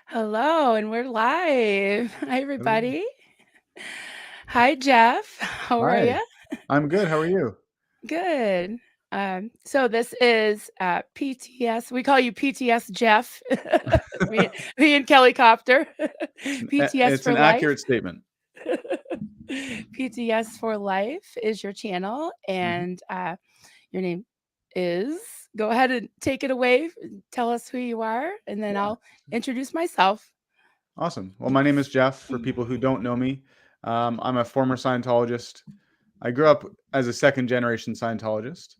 Hello, and we're live. Hi, Hello. everybody. Hi, Jeff. How are Hi. you? I'm good. How are you? Good. So this is PTS. We call you PTS Jeff. me, me and Kelly Copter. PTS It's for an life. accurate statement. PTS for life is your channel, Mhm. and your name is. Go ahead and take it away. Tell us who you are, and then Yeah. I'll introduce myself. Awesome. Well, my name is Jeff. For people who don't know me, I'm a former Scientologist. I grew up as a second generation Scientologist.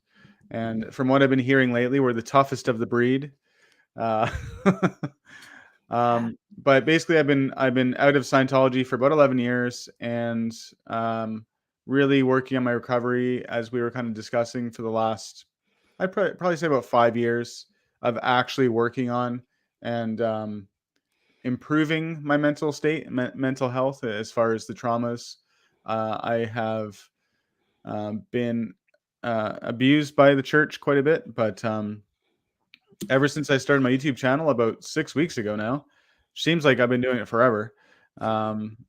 And from what I've been hearing lately, we're the toughest of the breed. Uh, Yeah. but basically, I've been out of Scientology for about 11 years, and um, really working on my recovery, as we were kind of discussing for the last, I'd probably say about 5 years of actually working on and improving my mental state, mental health as far as the traumas. I have been abused by the church quite a bit, but ever since I started my YouTube channel about 6 weeks ago now, seems like I've been doing it forever.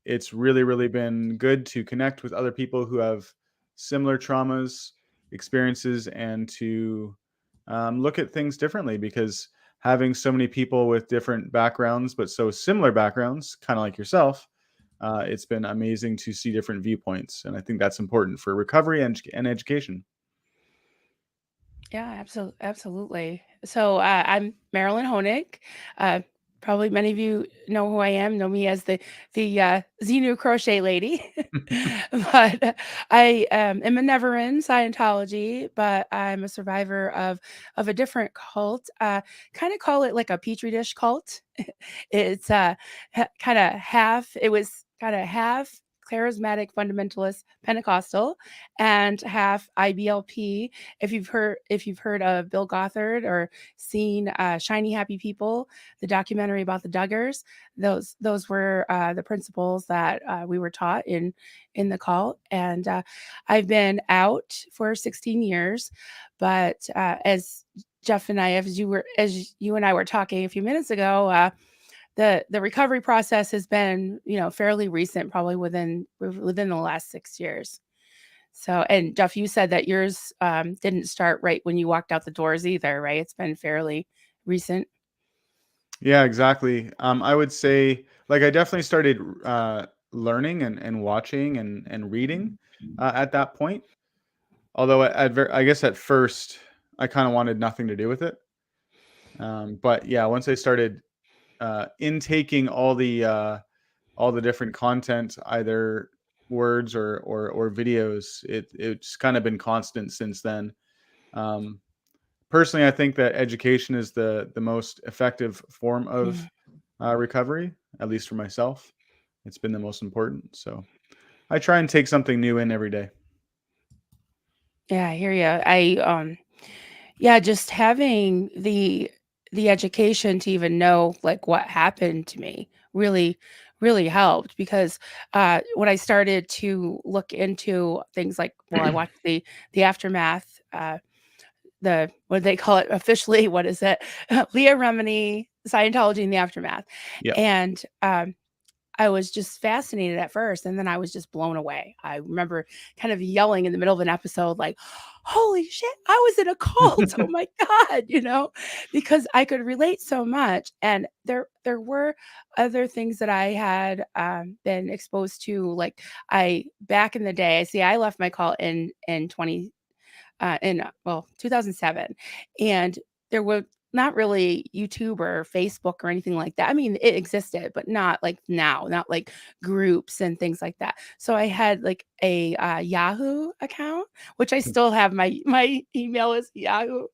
It's really been good to connect with other people who have similar traumas, experiences, and to look at things differently, because having so many people with different backgrounds, but so similar backgrounds, kind of like yourself, it's been amazing to see different viewpoints. And I think that's important for recovery and education. Yeah, absolutely. So I'm Marilyn Honig. Uh, Probably many of you know who I am. Know me as the Xenu crochet lady. But I am a never in Scientology, but I'm a survivor of a different cult. Kind of call it like a petri dish cult. It's kind of half. It was kind of half charismatic fundamentalist Pentecostal and half IBLP. If you've heard of Bill Gothard or seen Shiny Happy People, the documentary about the Duggars, those were the principles that we were taught in the cult. And I've been out for 16 years, but as Jeff and I, as you and I were talking a few minutes ago, the recovery process has been, fairly recent, probably within the last 6 years. So, and Jeff, you said that yours didn't start right when you walked out the doors either, right? It's been fairly recent. Yeah, exactly. I would say, like, I definitely started learning and watching and reading at that point. Although I guess at first I kind of wanted nothing to do with it. But yeah, once I started intaking all the different content, either words or videos, it's kind of been constant since then. Um, Personally, I think that education is the most effective form of Mm. recovery, at least for myself. It's been the most important. So I try and take something new in every day. Yeah, I hear you. Yeah, just having the education to even know like what happened to me really helped because when I started to look into things like, well, I watched the aftermath. The what do they call it officially? What is it? Leah Remini, Scientology in the aftermath, Yeah. and I was just fascinated at first, and then I was just blown away. I remember kind of yelling in the middle of an episode, like, "Holy shit, I was in a cult! Oh my god!" Because I could relate so much, and there were other things that I had been exposed to. Like I back in the day, I left my cult in 2007, and there were not really YouTube or Facebook or anything like that. I mean, it existed, but not like now, not like groups and things like that. So I had like a Yahoo account, which I still have. My email is Yahoo,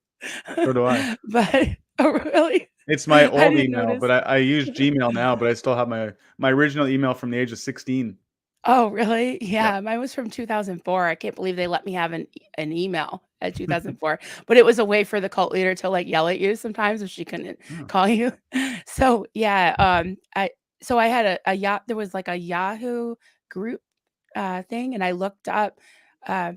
So do I. but oh, really, It's my I old didn't email, notice. but I use Gmail now, but I still have my original email from the age of 16. Oh, really? Yep. Yeah, mine was from 2004. I can't believe they let me have an email at 2004, but it was a way for the cult leader to, like, yell at you sometimes if she couldn't Oh. call you. So, yeah, I had there was, like, a Yahoo group, thing, and I looked up, uh,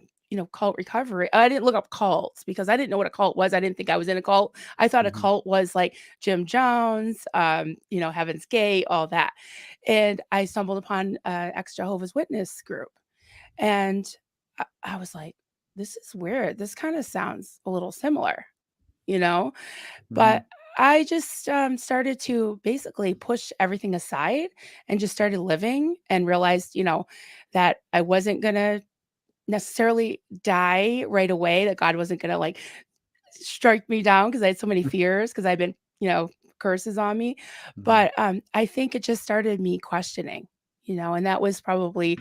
cult recovery. I didn't look up cults because I didn't know what a cult was. I didn't think I was in a cult. I thought a Mhm. cult was like Jim Jones, Heaven's Gate, all that. And I stumbled upon ex Jehovah's Witness group, and I was like, this is weird. This kind of sounds a little similar, you know? But Mhm. I just started to basically push everything aside and just started living and realized, that I wasn't going to necessarily die right away, that God wasn't going to like strike me down because I had so many fears because I've been, curses on me. Mhm. But I think it just started me questioning, and that was probably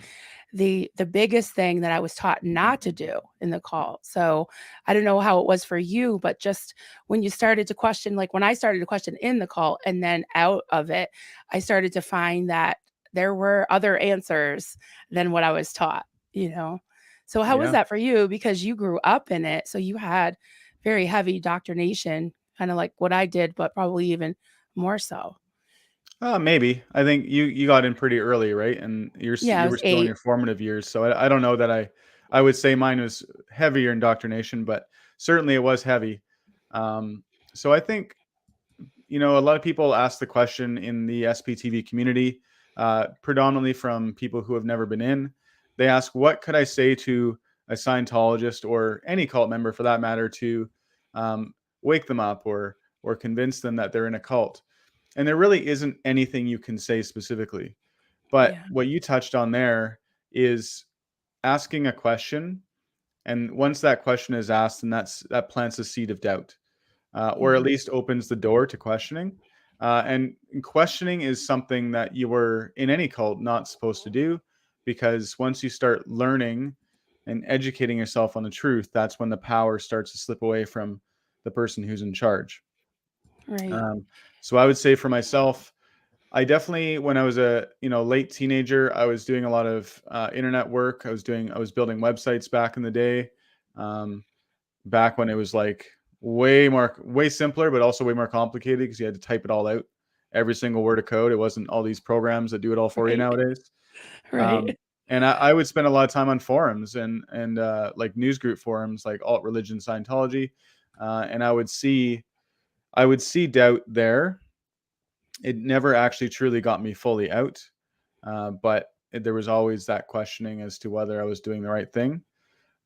the biggest thing that I was taught not to do in the call. So I don't know how it was for you, but just when you started to question, like when I started to question in the call and then out of it, I started to find that there were other answers than what I was taught. So how was Yeah. that for you? Because you grew up in it. So you had very heavy indoctrination, kind of like what I did, but probably even more so. Maybe. I think you got in pretty early, right? And Yeah, I you were was still in your 8. formative years, so I don't know that I would say mine was heavier indoctrination, but certainly it was heavy. Um, so I think, a lot of people ask the question in the SPTV community, predominantly from people who have never been in. They ask, "What could I say to a Scientologist or any cult member, for that matter, to um, wake them up or convince them that they're in a cult?" And there really isn't anything you can say specifically. But Yeah. what you touched on there is asking a question, and once that question is asked, then that plants a seed of doubt, or at Mhm. least opens the door to questioning. And questioning is something that you were in any cult not supposed to do, because once you start learning and educating yourself on the truth, that's when the power starts to slip away from the person who's in charge. Right. Um, so I would say for myself, I definitely, when I was a late teenager, I was doing a lot of internet work. I was building websites back in the day, um, back when it was like way simpler, but also way more complicated because you had to type it all out, every single word of code. It wasn't all these programs that do it all for you Right. nowadays. Right. Um, and I would spend a lot of time on forums and like news group forums, like alt religion Scientology, and I would see doubt there. It never actually truly got me fully out, but there was always that questioning as to whether I was doing the right thing.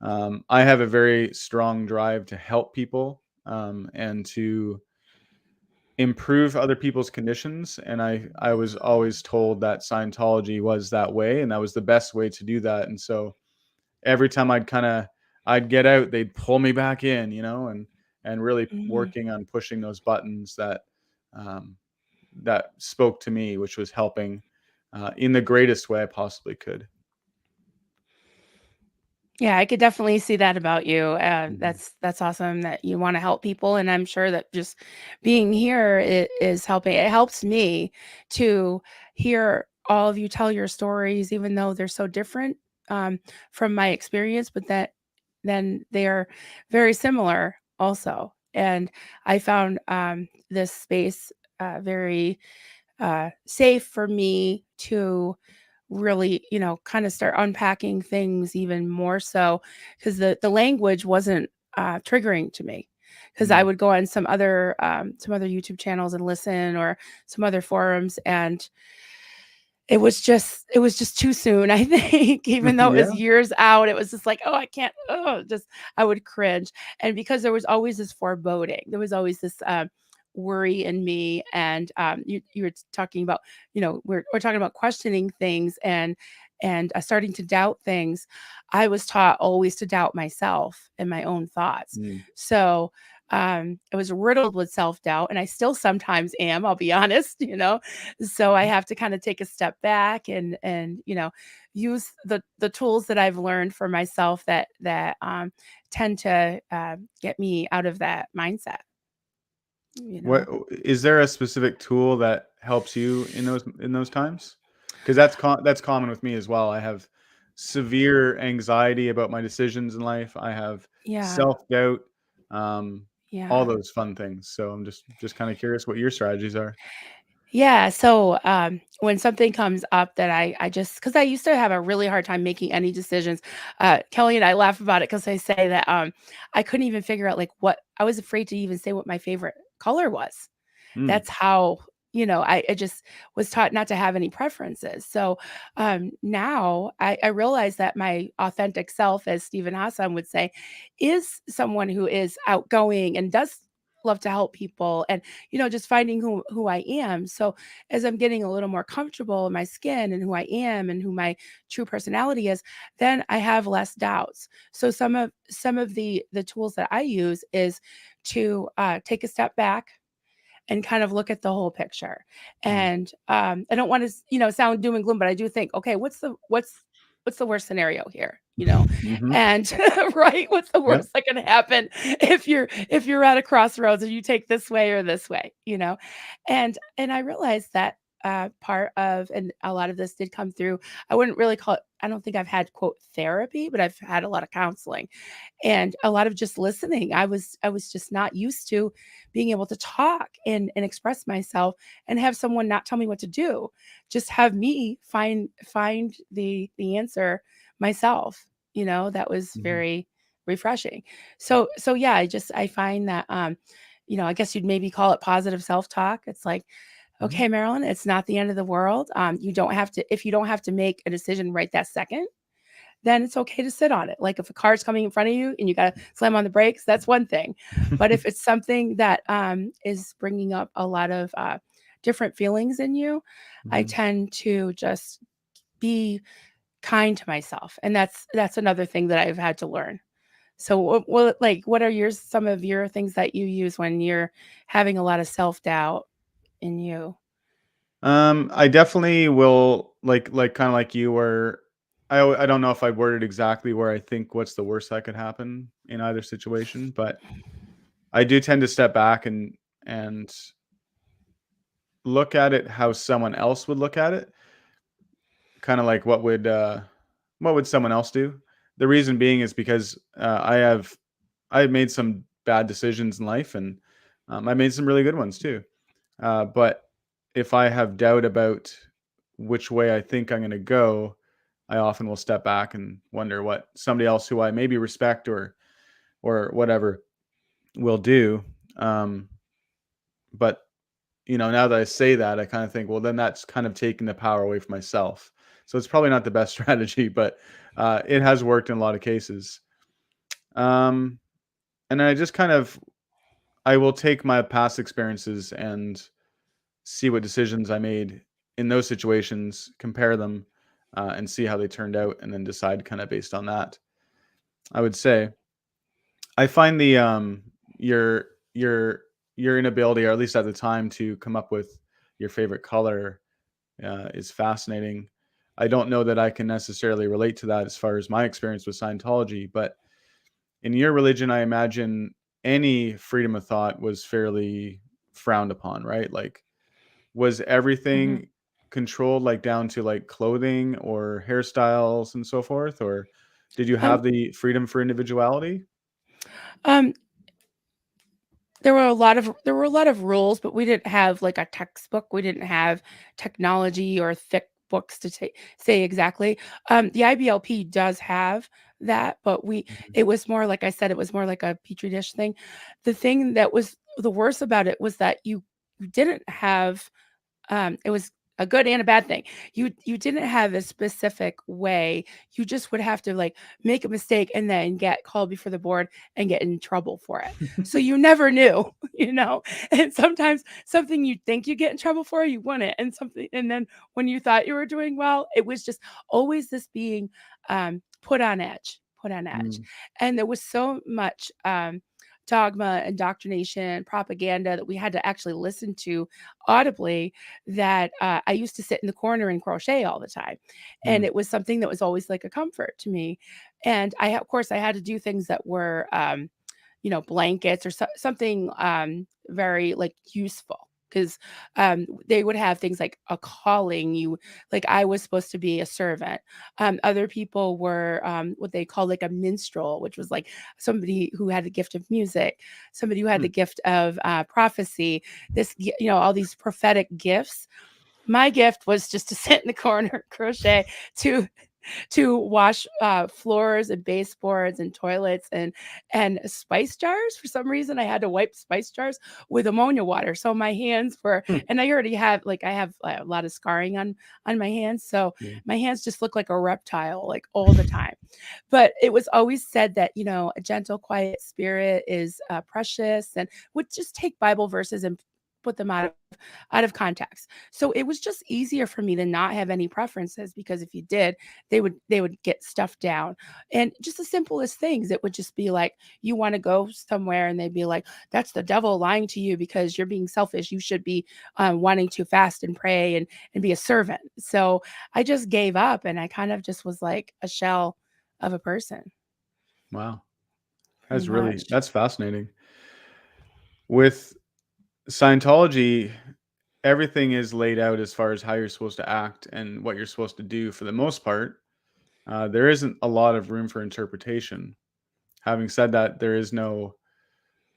I have a very strong drive to help people, and to improve other people's conditions. And I was always told that Scientology was that way, and that was the best way to do that. And so every time I'd get out, they'd pull me back in, and really Mhm. working on pushing those buttons um, that spoke to me, which was helping in the greatest way I possibly could. Yeah, I could definitely see that about you. Mhm. That's awesome that you want to help people, and I'm sure that just being here is helping. It helps me to hear all of you tell your stories, even though they're so different from my experience, but that then they are very similar also. And I found this space very safe for me to really, kind of start unpacking things even more so because the language wasn't triggering to me. Because I Mm. would go on some other YouTube channels and listen, or some other forums, and it was just too soon, I think. Even though it Yeah. was years out, it was just like, oh, I can't, just I would cringe. And because there was always this foreboding, there was always this worry in me. And you were talking about, we're talking about questioning things and starting to doubt things. I was taught always to doubt myself and my own thoughts. Mm. So I was riddled with self-doubt, and I still sometimes am, I'll be honest. So I have to kind of take a step back and use the tools that I've learned for myself that tend to get me out of that mindset. You What know. is there a specific tool that helps you in those times? Because that's common with me as well. I have severe anxiety about my decisions in life. I have Yeah. self doubt, um, all Yeah. those fun things. So I'm just kind of curious what your strategies are. Yeah. So when something comes up that I just, because I used to have a really hard time making any decisions. Kelly and I laugh about it because I say that I couldn't even figure out like what I was afraid to even say what my favorite color was. Mm, That's how, I just was taught not to have any preferences. So now I realize that my authentic self, as Stephen Hassan would say, is someone who is outgoing and does love to help people, and just finding who I am. So as I'm getting a little more comfortable in my skin and who I am and who my true personality is, then I have less doubts. So some of the tools that I use is to take a step back and kind of look at the whole picture. mm, And I don't want to, sound doom and gloom, but I do think, okay, what's the worst scenario here? mhm. And right, what's the Yep. worst that can happen if you're at a crossroads and you take this way or this way? And I realized that part of, and a lot of this did come through. I wouldn't really call it. I don't think I've had quote therapy, but I've had a lot of counseling and a lot of just listening. I was just not used to being able to talk and express myself and have someone not tell me what to do. Just have me find the answer myself. That was Mhm, very refreshing. So yeah, I find that I guess you'd maybe call it positive self-talk. It's like, mhm, okay, Marilyn, it's not the end of the world. You don't have to, if you don't have to make a decision right that second, then it's okay to sit on it. Like if a car's coming in front of you and you got to slam on the brakes, that's one thing. But if it's something that is bringing up a lot of different feelings in you, I mhm. tend to just be kind to myself, and that's another thing that I've had to learn. So, what are some of your things that you use when you're having a lot of self doubt in you? I definitely will kind of like you where I don't know if I worded exactly where I think what's the worst that could happen in either situation, but I do tend to step back and look at it how someone else would look at it, kind of like what would someone else do? The reason being is because I've made some bad decisions in life and I made some really good ones too. But if I have doubt about which way I think I'm going to go, I often will step back and wonder what somebody else who I maybe respect or whatever will do. Um, but now that I say that, I kind of think, well, then that's kind of taking the power away from myself. So it's probably not the best strategy, but it has worked in a lot of cases. Um, and I just kind of I will take my past experiences and see what decisions I made in those situations, compare them, and see how they turned out, and then decide kind of based on that. I would say I find the your your your inability, or at least at the time, to come up with your favorite color is fascinating. I don't know that I can necessarily relate to that as far as my experience with Scientology, but in your religion, I imagine any freedom of thought was fairly frowned upon, right? Like, was Mhm. everything controlled, like, down to, like, clothing or hairstyles and so forth, or did you Um, have the freedom for individuality? um, there were a lot of rules, but we didn't have like a textbook. We didn't have technology or thick books to say exactly. The IBLP does have that, but Mhm. it was more like I said, it was more like a petri dish thing. The thing that was the worst about it was that you didn't have it was a good and a bad thing. You didn't have a specific way. You just would have to like make a mistake and then get called before the board and get in trouble for it. So you never knew, you know. And sometimes something you think you get in trouble for, you wouldn't. And then when you thought you were doing well, it was just always this being put on edge, put on edge. Mm, And there was so much dogma, indoctrination, propaganda that we had to actually listen to audibly that I used to sit in the corner and crochet all the time. And mm, it was something that was always like a comfort to me. And of course, I had to do things that were, blankets or something very like useful. because they would have things like a calling. You like I was supposed to be a servant. Other people were what they call like a minstrel, which was like somebody who had the gift of music, somebody who had Hmm. the gift of prophecy. All these prophetic gifts. My gift was just to sit in the corner, crochet, to wash floors and baseboards and toilets and spice jars. For some reason, I had to wipe spice jars with ammonia water. So my hands were, Hmm. and I already have I have a lot of scarring on my hands, so Yeah. my hands just look like a reptile like all the time. But it was always said that a gentle, quiet spirit is precious, and would just take Bible verses and put them out of context. So it was just easier for me to not have any preferences, because if you did, they would get stuff down. And just the simplest things, it would just be like, you want to go somewhere, and they'd be like, that's the devil lying to you because you're being selfish. You should be wanting to fast and pray and be a servant. So I just gave up, and I kind of just was like a shell of a person, Wow. pretty much. That's fascinating. With Scientology, everything is laid out as far as how you're supposed to act and what you're supposed to do for the most part. There isn't a lot of room for interpretation. Having said that, there is no,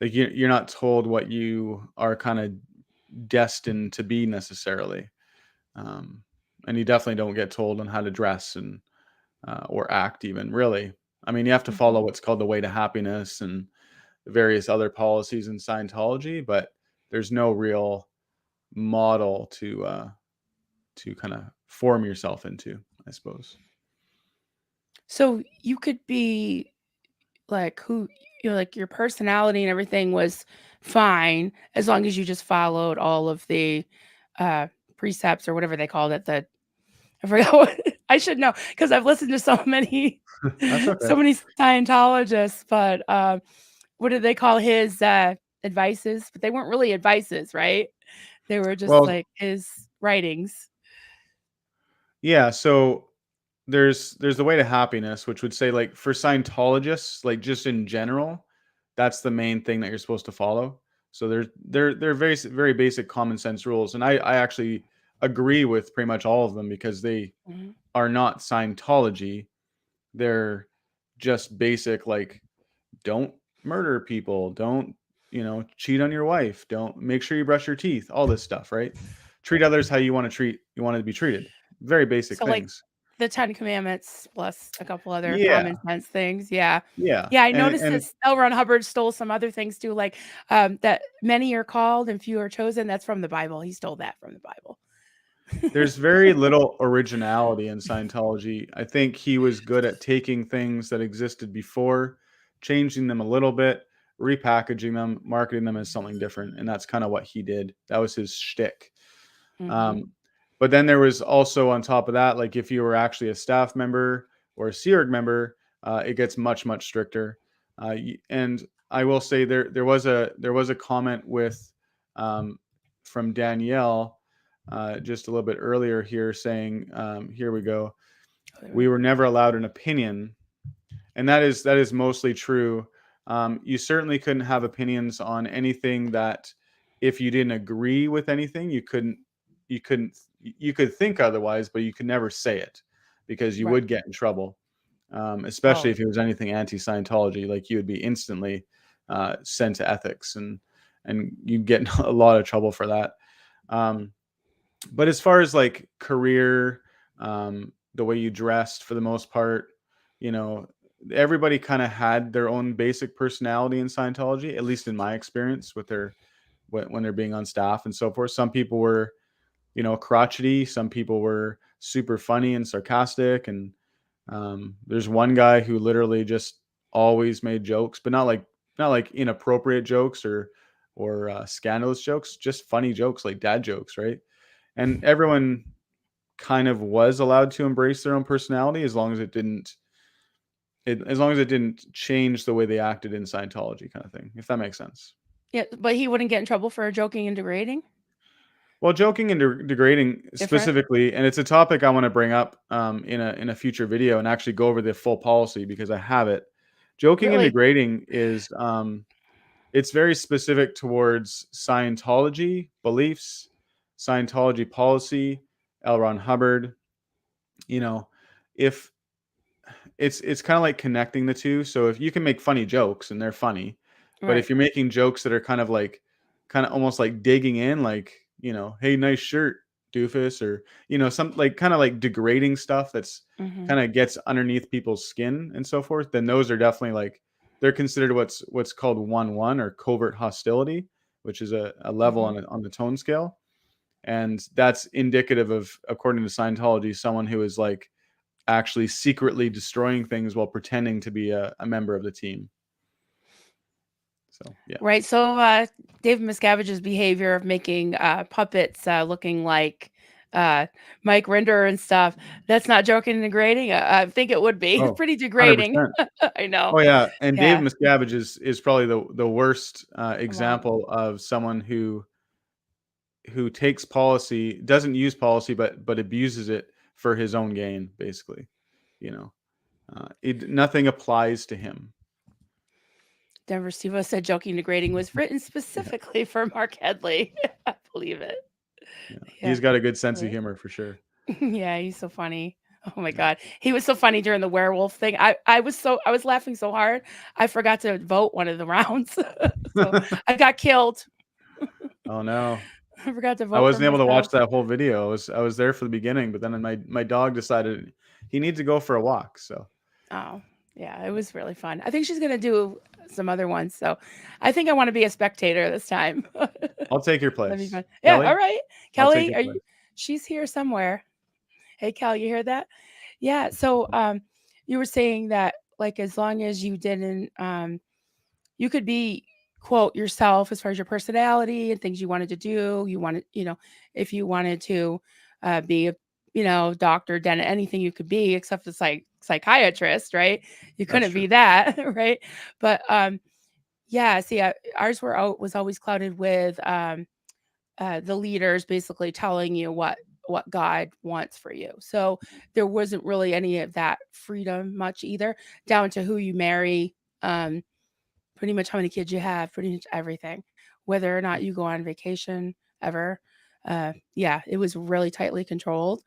like, you're not told what you are kind of destined to be necessarily. Um, and you definitely don't get told on how to dress and or act even, really. I mean, you have to Mhm. follow what's called the way to happiness and various other policies in Scientology, but there's no real model to kind of form yourself into, I suppose. So you could be like like your personality and everything was fine as long as you just followed all of the uh precepts or whatever they called it. I forgot what I should know because I've listened to so many That's okay. so many Scientologists, but what did they call his advices? But they weren't really advices, right? They were just Well, like his writings. yeah, so there's the way to happiness, which would say, like, for Scientologists, like, just in general, that's the main thing that you're supposed to follow. So they're very basic common sense rules, and I actually agree with pretty much all of them because they Mhm. are not Scientology. They're just basic, like, don't murder people, don't, cheat on your wife, don't, make sure you brush your teeth, all this stuff, right? Treat others how you want to be treated. Very basic So like things. the 10 Commandments plus a couple other Yeah, common sense things, yeah. yeah, Yeah, I and noticed and this L. Ron Hubbard stole some other things too, like, that many are called and few are chosen, that's from the Bible, he stole that from the Bible. there's very little originality in Scientology. I think he was good at taking things that existed before, changing them a little bit, repackaging them, marketing them as something different, and that's kind of what he did. That was his shtick. Mhm. Um, but then there was also, on top of that, like, if you were actually a staff member or a Sea Org member, it gets much stricter. And I will say there was a comment with um, from Danielle just a little bit earlier here saying, here we go, Oh, there we we go. were never allowed an opinion, and that is mostly true. You certainly couldn't have opinions on anything that, if you didn't agree with anything, you couldn't you could think otherwise, but you could never say it because you Right. would get in trouble. Especially Oh, if it was anything anti-Scientology, like, you would be instantly sent to ethics, and you'd get in a lot of trouble for that. Um, but as far as, like, career, the way you dressed, for the most part, you know, everybody kind of had their own basic personality in Scientology, at least in my experience with their when they're being on staff and so forth. Some people were, crotchety. Some people were super funny and sarcastic. And there's one guy who literally just always made jokes, but not like inappropriate jokes or scandalous jokes, just funny jokes, like dad jokes, right? And everyone kind of was allowed to embrace their own personality as long as it didn't change the way they acted in Scientology, kind of thing, if that makes sense. yeah, but he wouldn't get in trouble for joking and degrading? Well, joking and degrading Different? specifically, and it's a topic I want to bring up in a future video and actually go over the full policy because I have it. Joking and Really? degrading is it's very specific towards Scientology beliefs, Scientology policy, L. Ron Hubbard. You know, if it's kind of like connecting the two. So if you can make funny jokes and they're funny, but if Right. you're making jokes that are kind of almost like digging in, like, hey, nice shirt, doofus, or some like kind of like degrading stuff that's Hmm. kind of gets underneath people's skin and so forth, then those are definitely like they're considered what's called 1-1 or covert hostility, which is a level Hmm. on the tone scale. And that's indicative of, according to Scientology, someone who is like actually secretly destroying things while pretending to be a member of the team. So yeah. Right. So David Miscavige's behavior of making puppets looking like uh, Mike Rinder and stuff, that's not joking and degrading. I think it would be. It's Oh, pretty 100%. degrading. I know. Oh yeah, and Dave Yeah. Miscavige is probably the worst Well, example of someone who takes policy, doesn't use policy, but abuses it for his own gain, basically. You know, nothing applies to him. Denver Steve said joking degrading was written Yeah, specifically for Mark Headley. I believe it. yeah. He's Yeah. got a good sense of Right. humor for sure. Yeah, he's so funny. Oh my Yeah. god. He was so funny during the werewolf thing. I was laughing so hard, I forgot to vote one of the rounds. So, I got killed. Oh no. I forgot to I vote for wasn't able to watch myself. that whole video. I was there for the beginning, but then my dog decided he needs to go for a walk. So Oh, yeah, it was really fun. I think she's gonna do some other ones, so I think I wanna be a spectator this time. I'll take your That'd be place, fun. Yeah, Kelly. alright. I'll take Kelly, your are place. you she's here somewhere. Hey, Cal, you hear that? Yeah, so, you were saying that, like, as long as you didn't, you could be, quote, "yourself" as far as your personality and things you wanted to do, you wanted if you wanted to, be a, doctor, dentist, anything you could be except a psychiatrist, right? You That's couldn't true. be that, right? But, yeah, see, ours was always clouded with, the leaders basically telling you what God wants for you. So there wasn't really any of that freedom much either, down to who you marry, um, pretty much how many kids you have, pretty much everything, whether or not you go on vacation ever. Yeah, it was really tightly controlled.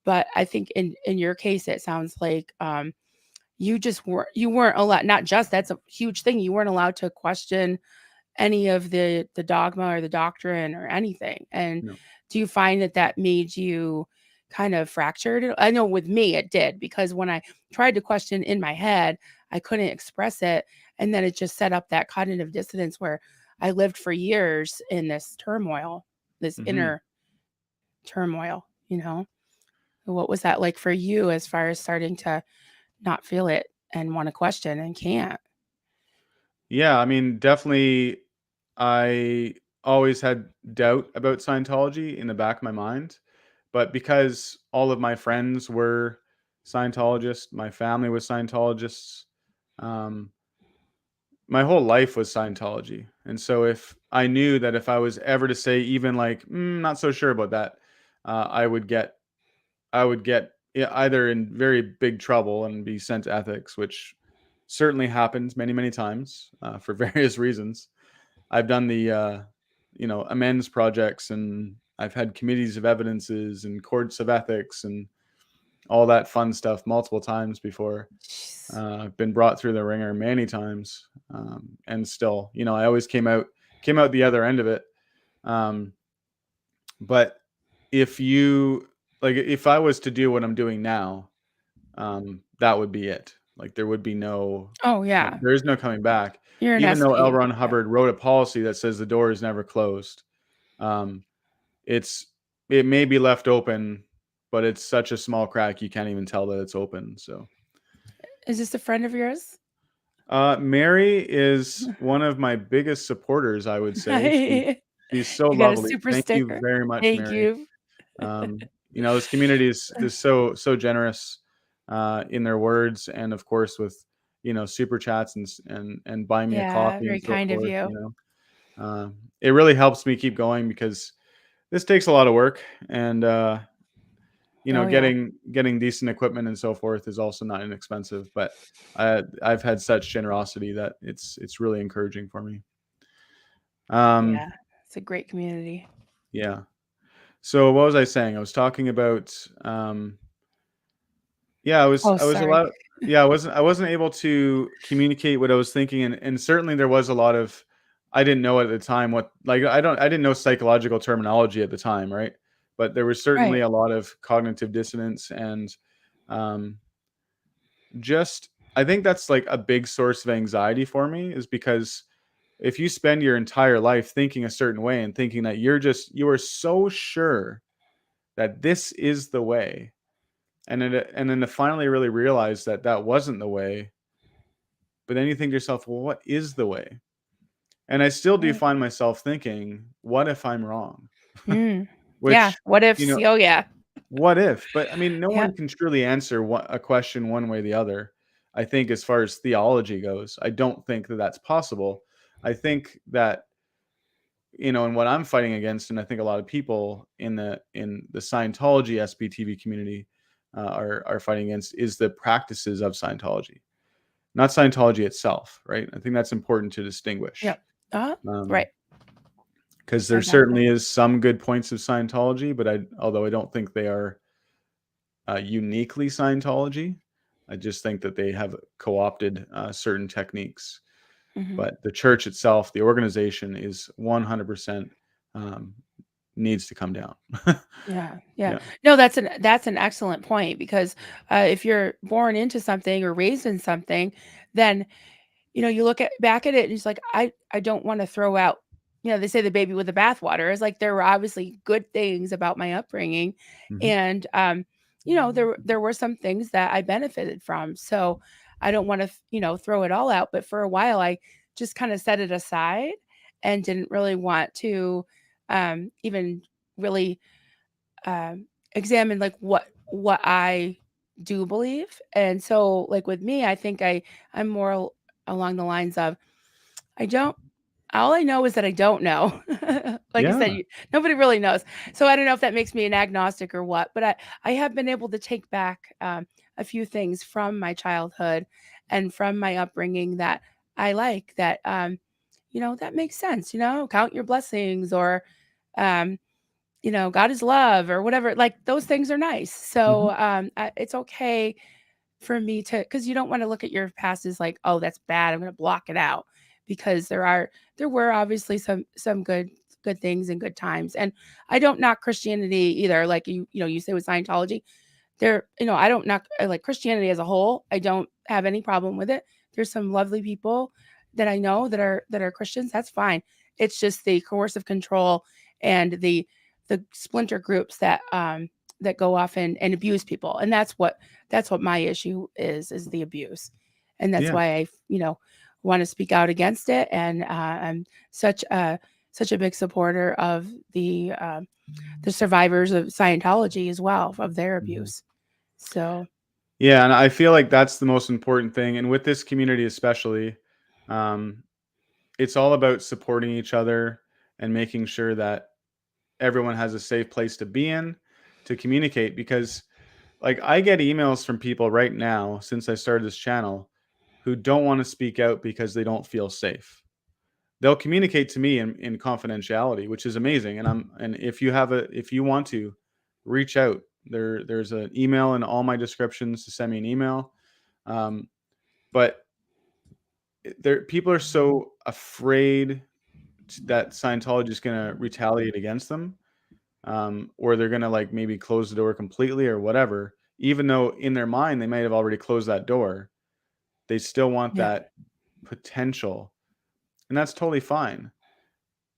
But I think in your case, it sounds like you weren't allowed. Not just that's a huge thing. You weren't allowed to question any of the dogma or the doctrine or anything. And No. do you find that that made you kind of fractured? I know with me it did, because when I tried to question in my head, I couldn't express it, and then it just set up that cognitive dissonance where I lived for years in this turmoil, this Hmm. inner turmoil, What was that like for you as far as starting to not feel it and want to question and can't? Yeah, I mean, definitely. I always had doubt about Scientology in the back of my mind, but because all of my friends were Scientologists, my family was Scientologists, um, my whole life was Scientology. And so if I knew that if I was ever to say even like, not so sure about that, I would get either in very big trouble and be sent to ethics, which certainly happens many, many times for various reasons. I've done the amends projects, and I've had committees of evidences and courts of ethics and all that fun stuff multiple times before. Jeez. I've been brought through the ringer many times, and still, I always came out the other end of it. Um, but if you if I was to do what I'm doing now, that would be it. Like there would be Oh yeah, there is no coming back. you're an Even though L. SP. Ron Yeah. Hubbard wrote a policy that says the door is never closed, um, it's it may be left open, but it's such a small crack you can't even tell that it's open. So, Is this a friend of yours? Mary is one of my biggest supporters, I would say. You She's so got a lovely. super Thank you sticker? very much, Thank Mary. you. This community is so generous in their words, and of course with super chats and buying me a Yeah, coffee and very so kind of forth. you. It really helps me keep going because this takes a lot of work, and Oh, yeah. getting decent equipment and so forth is also not inexpensive. But I've had such generosity that it's really encouraging for me. Um, Yeah. It's a great community. yeah. So what was I saying? I was talking about yeah, Oh, I was a sorry. lot yeah, I wasn't able to communicate what I was thinking, and certainly there was a lot of I didn't know at the time what like I didn't know psychological terminology at the time, right? But there was certainly Right. a lot of cognitive dissonance and um just I think that's like a big source of anxiety for me is because if you spend your entire life thinking a certain way and thinking that you are so sure that this is the way and then to finally really realize that that wasn't the way, but then you think to yourself, well, what is the way? And I still do Right. find myself thinking, what if I'm wrong? Mm. Yeah. Which, What you ifs? know, Oh, yeah. what if? But I mean, no Yep. one can truly answer a question one way or the other. I think as far as theology goes, I don't think that that's possible. I think that and what I'm fighting against, and I think a lot of people in the Scientology SBTV community are fighting against, is the practices of Scientology, not Scientology itself, right? I think that's important to distinguish, Yep. Right. because there I gotcha. certainly is some good points of Scientology, but although I don't think they are uniquely Scientology, I just think that they have co-opted certain techniques. Hmm. But the church itself, the organization, is 100% um, needs to come down. Yeah. Yeah. Yeah. No, that's an excellent point because if you're born into something or raised in something, then you look at back at it and it's like, I don't want to throw out, they say the baby with the bathwater. It's like there were obviously good things about my upbringing. Mhm. And there were some things that I benefited from. So I don't want to, throw it all out. But for a while I just kind of set it aside and didn't really want to even really examine like what I do believe. And so like with me, I think I'm more along the lines of I don't all I know is that I don't know. Like I said, Yeah. nobody really knows. So I don't know if that makes me an agnostic or what, but I have been able to take back a few things from my childhood and from my upbringing that I like that that makes sense, count your blessings or um God is love or whatever. Like those things are nice. So Mhm. it's okay for me to, because you don't want to look at your past as like, oh, that's bad, I'm going to block it out, because there were obviously some good things and good times. And I don't knock Christianity either. Like you say with Scientology, I don't knock, I like Christianity as a whole. I don't have any problem with it. There's some lovely people that I know that are Christians. That's fine. It's just the coercive control and the splinter groups that go off and abuse people. And that's what my issue is the abuse. And that's Yeah. why I want to speak out against it. And I'm such a big supporter of the survivors of Scientology as well, of their Mhm. abuse. So, Yeah, and I feel like that's the most important thing, and with this community especially, um, it's all about supporting each other and making sure that everyone has a safe place to be in, to communicate, because, like, I get emails from people right now since I started this channel who don't wanna speak out because they don't feel safe. They'll communicate to me in confidentiality, which is amazing. And if you want to reach out, there's an email in all my descriptions to send me an email. Um, but there people are so afraid that Scientology is going to retaliate against them, or they're going to like maybe close the door completely or whatever. Even though in their mind they might have already closed that door, they still want yeah. that potential, and that's totally fine.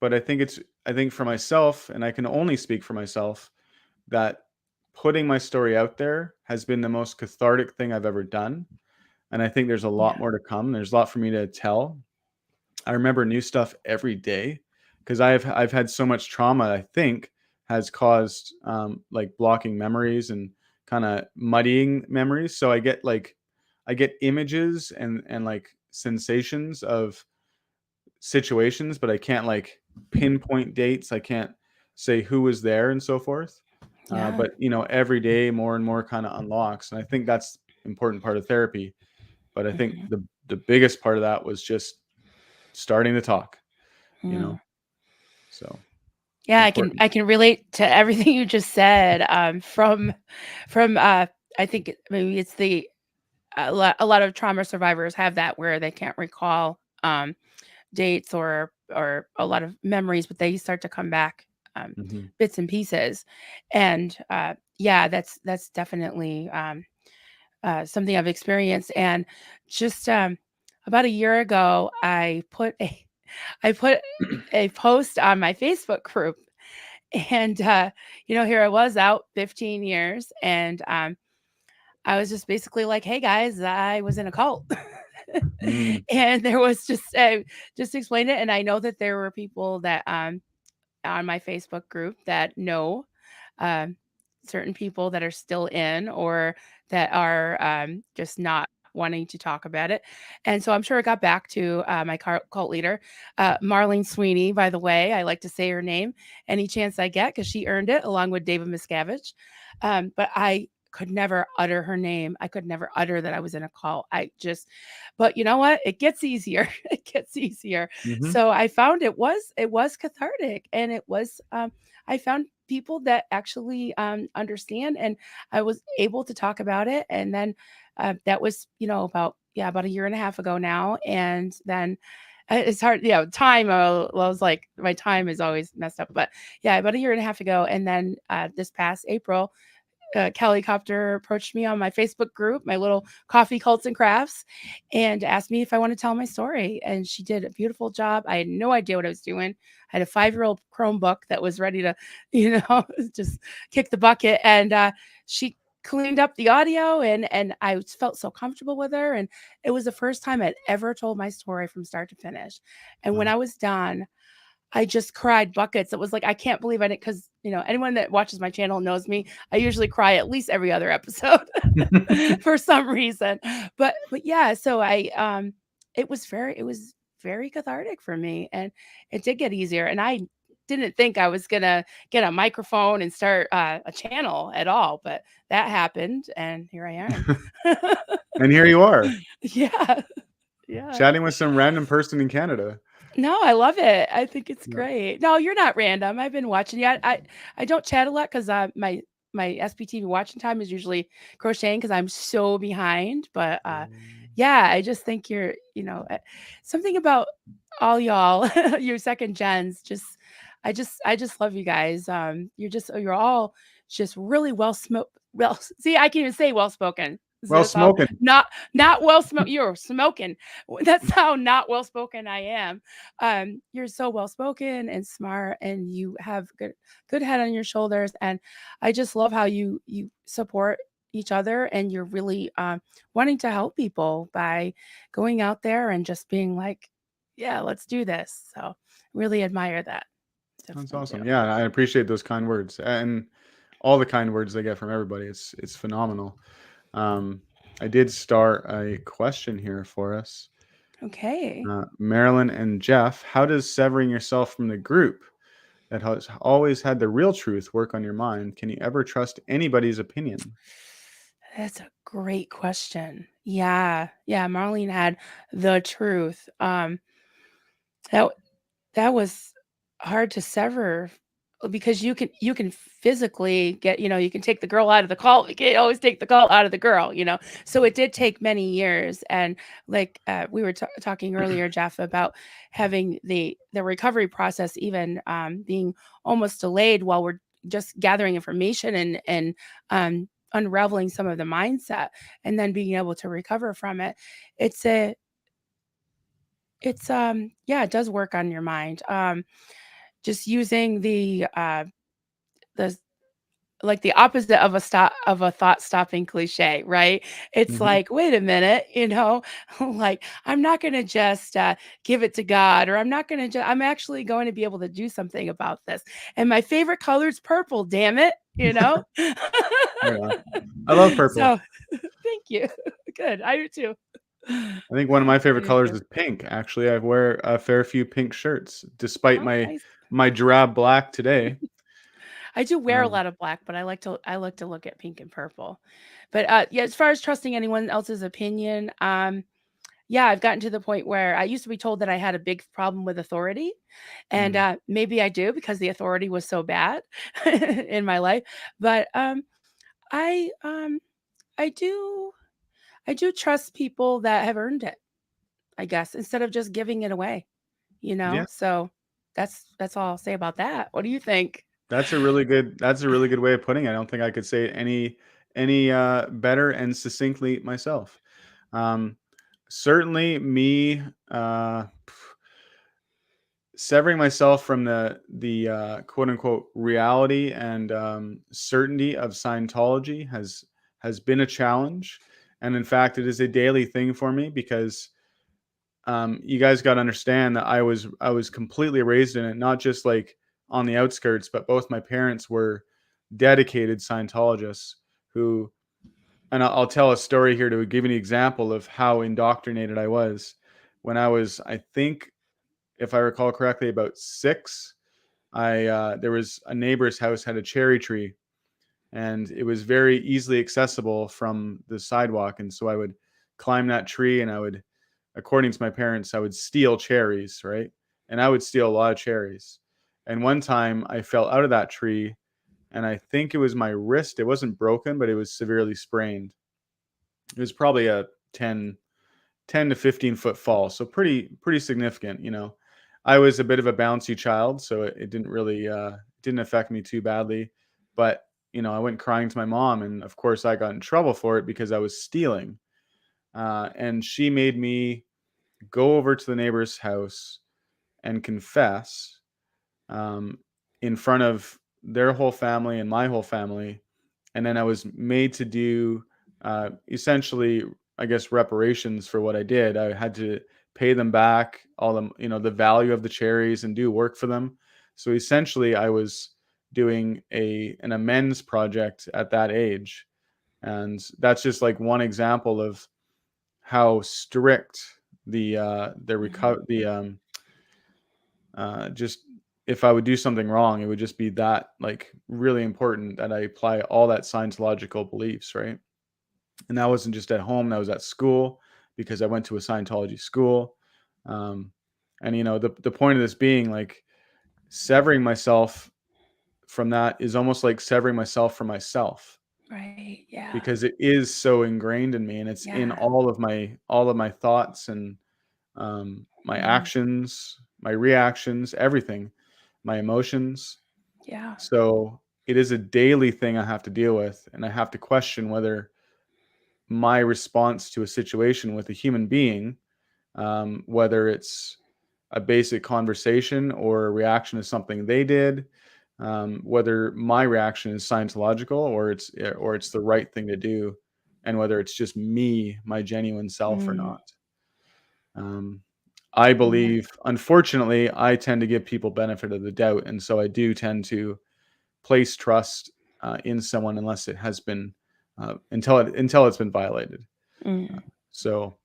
But I think for myself, and I can only speak for myself, that putting my story out there has been the most cathartic thing I've ever done. And I think there's a lot Yeah. more to come. There's a lot for me to tell. I remember new stuff every day because I've had so much trauma, I think, has caused like blocking memories and kind of muddying memories. So I get images and like sensations of situations, but I can't like pinpoint dates. I can't say who was there and so forth. Yeah. But every day more and more kind of unlocks, and I think that's important part of therapy. But I think Mhm. the biggest part of that was just starting to talk. You Mm. know. So Yeah, important. I can relate to everything you just said. From I think maybe it's the a lot of trauma survivors have that where they can't recall dates or a lot of memories, but they start to come back Hmm. bits and pieces. And yeah, that's definitely something I've experienced. And just about a year ago, I put a post on my Facebook group, and here I was out 15 years, and I was just basically like, "Hey guys, I was in a cult," Mm. and there was just explain it. And I know that there were people that on my Facebook group that know um, certain people that are still in or that are just not wanting to talk about it. And so I'm sure it got back to my cult leader, Marlene Sweeney, by the way. I like to say her name any chance I get because she earned it along with David Miscavige. But I could never utter her name. I could never utter that I was in a cult. But you know what? It gets easier. It gets easier. Hmm. So I found it was cathartic, and I found people that actually understand, and I was able to talk about it. And then that was about a year and a half ago now. And then it's hard, time. Well, I was like, my time is always messed up, but yeah, about a year and a half ago. And then this past April, Kelly Copter approached me on my Facebook group, my little coffee cults and crafts, and asked me if I want to tell my story. And she did a beautiful job. I had no idea what I was doing. I had a 5-year-old Chromebook that was ready to, just kick the bucket. And she cleaned up the audio, and I felt so comfortable with her. And it was the first time I'd ever told my story from start to finish. And when Wow. I was done, I just cried buckets. It was like, I can't believe I didn't, because anyone that watches my channel knows me. I usually cry at least every other episode for some reason. But yeah, so it was very cathartic for me, and it did get easier. And I didn't think I was gonna get a microphone and start a channel at all, but that happened, and here I am. And here you are, Yeah, yeah. chatting with some random person in Canada. No, I love it. I think it's Yeah. great. No, you're not random. I've been watching you. I don't chat a lot because my SPTV watching time is usually crocheting because I'm so behind. But yeah, I just think something about all y'all, your second gens. I just love you guys. You're all just really well smoked. Well, see, I can even say well spoken. Well, That's how smoking. not well smoked. You're smoking. That's how not well spoken I am. You're so well spoken and smart, and you have good head on your shoulders. And I just love how you support each other, and you're really wanting to help people by going out there and just being like, yeah, let's do this. So really admire that. That's Definitely do. awesome. Yeah, I appreciate those kind words and all the kind words I get from everybody. It's phenomenal. Um, I did start a question here for us. Okay. Marilyn and Jeff, how does severing yourself from the group that has always had the real truth work on your mind? Can you ever trust anybody's opinion? That's a great question. Yeah. Yeah, Marlene had the truth. That that was hard to sever because you can physically get, you can take the girl out of the cult. You can't always take the cult out of the girl. So it did take many years. And like we were talking earlier, Jeff, about having the recovery process even being almost delayed while we're just gathering information and unraveling some of the mindset, and then being able to recover from it. It's a yeah, it does work on your mind. Just using the like the opposite of a thought stopping cliche, right? It's Hmm. like, wait a minute, like I'm not going to just give it to God, or I'm actually going to be able to do something about this. And my favorite color is purple, damn it. Right on. I love purple. So, thank you. Good. I do too. I think one of my I favorite do colors too. is pink. Actually, I wear a fair few pink shirts, despite Oh, my nice. my drab black today. I do wear a Um, lot of black, but I like to look at pink and purple. But yeah, as far as trusting anyone else's opinion, yeah, I've gotten to the point where I used to be told that I had a big problem with authority, and Mm. maybe I do because the authority was so bad in my life. But I um, I do I do trust people that have earned it, I guess, instead of just giving it away. Yeah, So that's all I'll say about that. What do you think? that's a really good way of putting it. I don't think I could say it any better and succinctly myself. Um, Certainly me severing myself from the quote unquote reality and certainty of Scientology has been a challenge, and in fact, it is a daily thing for me because you guys got to understand that I was completely raised in it, not just like on the outskirts, but both my parents were dedicated Scientologists who, and I'll tell a story here to give you an example of how indoctrinated I was. When I was, I think, if I recall correctly, about 6, I there was a neighbor's house had a cherry tree, and it was very easily accessible from the sidewalk, and so I would climb that tree, and I would, according to my parents, I would steal cherries, right? And I would steal a lot of cherries. And one time I fell out of that tree, and I think it was my wrist. It wasn't broken, but it was severely sprained. It was probably a 10 to 15-foot fall, so pretty significant. I was a bit of a bouncy child, so it didn't really didn't affect me too badly. But I went crying to my mom, and of course I got in trouble for it because I was stealing. And she made me go over to the neighbor's house and confess, um, in front of their whole family and my whole family. And then I was made to do essentially, I guess, reparations for what I did. I had to pay them back all the value of the cherries and do work for them. So essentially, I was doing an amends project at that age, and that's just like one example of how strict Mhm. just, if I would do something wrong, it would just be that, like, really important that I apply all that Scientological beliefs, right? And that wasn't just at home, that was at school because I went to a Scientology school. Um, and the point of this being, like, severing myself from that is almost like severing myself from myself, Right. Yeah. because it is so ingrained in me, and it's in Yeah. all of my thoughts and my Mhm. actions, my reactions, everything, my emotions. Yeah. So it is a daily thing I have to deal with, and I have to question whether my response to a situation with a human being, whether it's a basic conversation or a reaction to something they did, whether my reaction is Scientological or it's the right thing to do, and whether it's just me, my genuine self, or Mm. not. I Yeah. believe, unfortunately, I tend to give people benefit of the doubt, and so I do tend to place trust in someone unless it has been until it's been violated. Mm. So,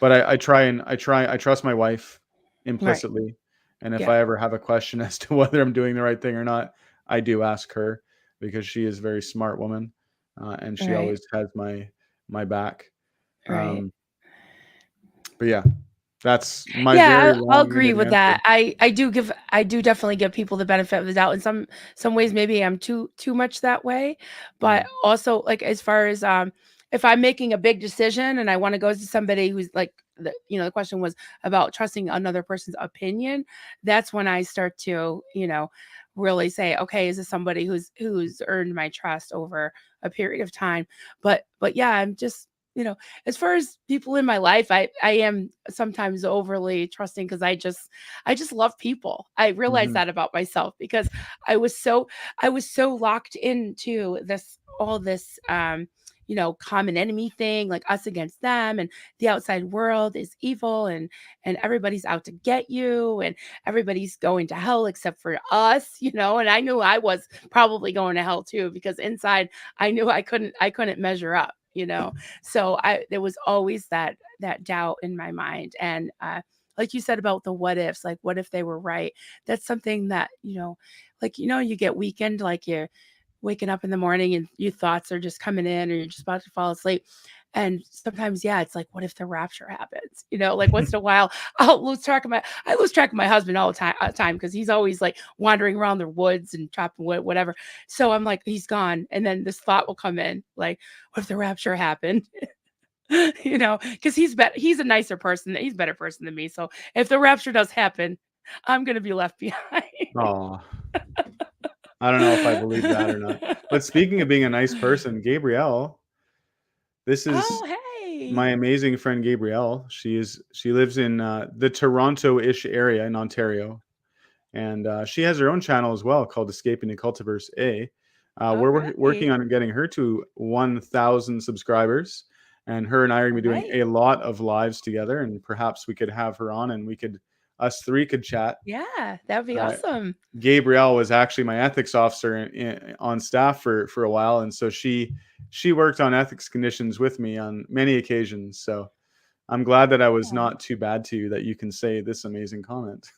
but I trust my wife Right. implicitly, and if Yeah. I ever have a question as to whether I'm doing the right thing or not, I do ask her because she is a very smart woman, and she Right. always has my back. Right. Um, but yeah, that's my Yeah, very I'll agree long-winded with answer. that. I do definitely give people the benefit of the doubt. In some ways, maybe I'm too much that way, but Mm, also like as far as if I'm making a big decision and I want to go to somebody who's like the question was about trusting another person's opinion. That's when I start to really say, okay, is this somebody who's earned my trust over a period of time? But yeah, I'm just as far as people in my life, I am sometimes overly trusting because I just love people. I realize mhm, that about myself because I was so I was so locked into this common enemy thing, like us against them, and the outside world is evil, and everybody's out to get you, and everybody's going to hell except for us. And I knew I was probably going to hell too because inside I knew I couldn't measure up. So I there was always that doubt in my mind. And like you said about the what ifs, like what if they were right? That's something that like you get weakened, like you're waking up in the morning and your thoughts are just coming in, or you're just about to fall asleep, And sometimes, yeah, it's like, what if the rapture happens? Like once in a while, I lose track of my husband all the time because he's always like wandering around the woods and chopping wood, whatever. So I'm like, he's gone, and then this thought will come in, like, what if the rapture happened? Because he's a nicer person. He's a better person than me. So if the rapture does happen, I'm gonna be left behind. Oh, I don't know if I believe that or not. But speaking of being a nice person, Gabrielle, this is Oh, hey. my amazing friend Gabrielle. She lives in the Toronto-ish area in Ontario, and she has her own channel as well called Escaping the Cultiverse A. All We're working right. on getting her to 1,000 subscribers, and her and I are going All to be doing right. a lot of lives together, and perhaps we could have her on, and us three could chat. Yeah, that would be Uh, awesome. Gabrielle was actually my ethics officer on staff for a while, and so she worked on ethics conditions with me on many occasions. So I'm glad that I was Oh. not too bad to you that you can say this amazing comment.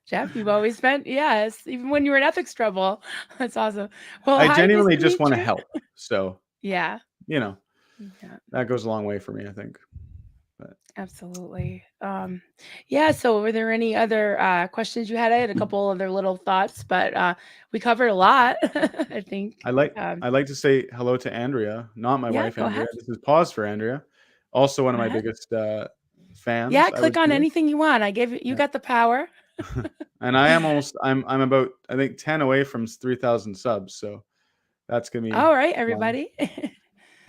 Jeff, you've always been, yes, even when you were in ethics trouble. That's awesome. Well, I hi, nice genuinely to just meet want to you. help. So, Yeah. you know, Yeah. that goes a long way for me, I think. But Absolutely. Yeah, so were there any other questions you had? I had a couple other little thoughts, but we covered a lot, I think. I like to say hello to Andrea, not my Yeah, wife go Andrea. ahead. This is pause for Andrea. Also one Go of my ahead. biggest Yeah, fans, I click would on say. anything you want. I gave you Yeah. got the power. And I'm about I think 10 away from 3,000 subs, so that's gonna be All right, fun. everybody.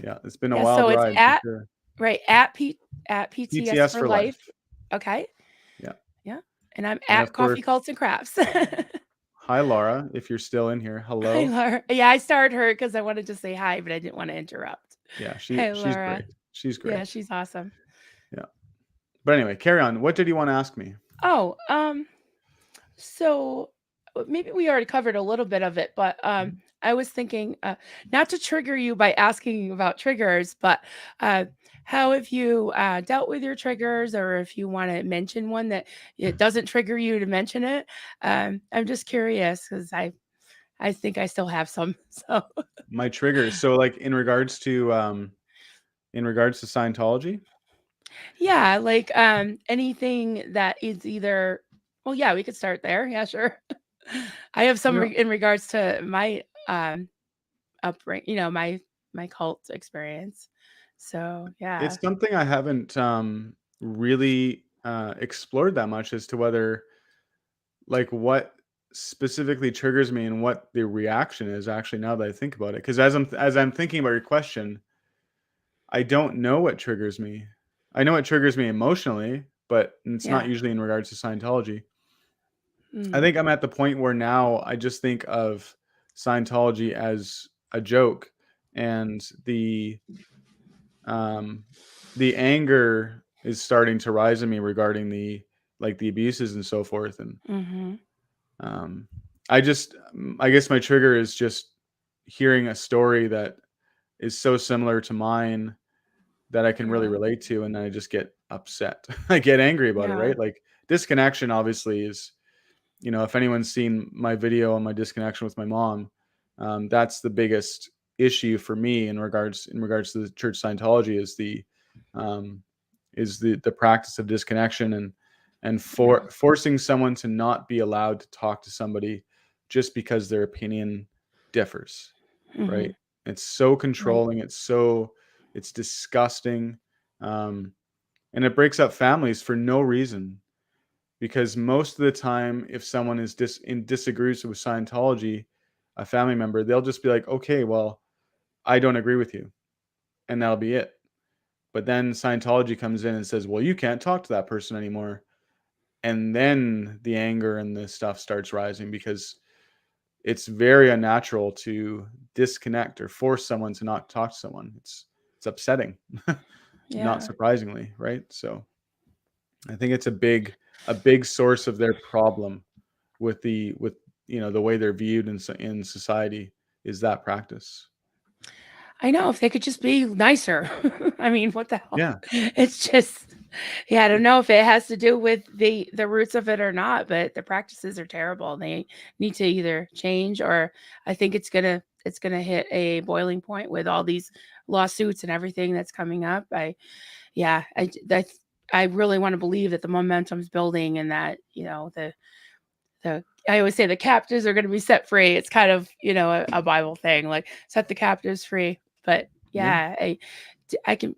Yeah, it's been a Yeah, wild so it's ride for at sure. right at PTS PTS for for life. life. Okay. Yeah. Yeah. And I'm And at of course, Coffee Cults and Crafts. hi Laura, if you're still in here. Hi, Hello. Laura. Yeah, I started her because I wanted to say hi, but I didn't want to interrupt. Yeah, Hey, she's Laura. great. She's Yeah, great. she's awesome. Yeah. But anyway, carry on. What did you want to ask me? Oh, so maybe we already covered a little bit of it, but I was thinking not to trigger you by asking you about triggers, but uh, how have you dealt with your triggers, or if you want to mention one that it doesn't trigger you to mention it? I'm just curious because I think I still have some. So My triggers. So like in regards to Scientology? yeah, like anything that is either. Well, yeah, we could start there. Yeah, sure. I have some You know, in regards to my upbringing, my cult experience. So, yeah. it's something I haven't really explored that much as to whether like what specifically triggers me and what the reaction is actually now that I think about it. Because as I'm thinking about your question, I don't know what triggers me. I know what triggers me emotionally, but it's not Yeah. usually in regards to Scientology. I Mm, think I'm at the point where now I just think of Scientology as a joke, and um, the anger is starting to rise in me regarding the abuses and so forth. And mhm. um, I guess my trigger is just hearing a story that is so similar to mine that I can really Yeah. relate to, and then I just get upset. I get angry about it, Yeah. right? Like disconnection obviously is, if anyone's seen my video on my disconnection with my mom, that's the biggest issue for me in regards to the Church Scientology um, is the practice of disconnection and Yeah. forcing someone to not be allowed to talk to somebody just because their opinion differs, right? Mhm. It's so Right. controlling. It's disgusting, um, and it breaks up families for no reason. Because most of the time, if someone disagrees with Scientology, a family member, they'll just be like, "Okay, well, I don't agree with you," and that'll be it. But then Scientology comes in and says, "Well, you can't talk to that person anymore," and then the anger and the stuff starts rising because it's very unnatural to disconnect or force someone to not talk to someone. It's upsetting, not Yeah. surprisingly, right? So I think it's a big source of their problem with the way they're viewed in society is that practice. I know, if they could just be nicer. I mean, what the hell? Yeah. It's just yeah, I don't know if it has to do with the roots of it or not, but the practices are terrible. They need to either change, or I think it's gonna hit a boiling point with all these lawsuits and everything that's coming up. Yeah, I really want to believe that the momentum's building and that, the I always say the captives are going to be set free. It's kind of, a Bible thing, like set the captives free. But Yeah. yeah,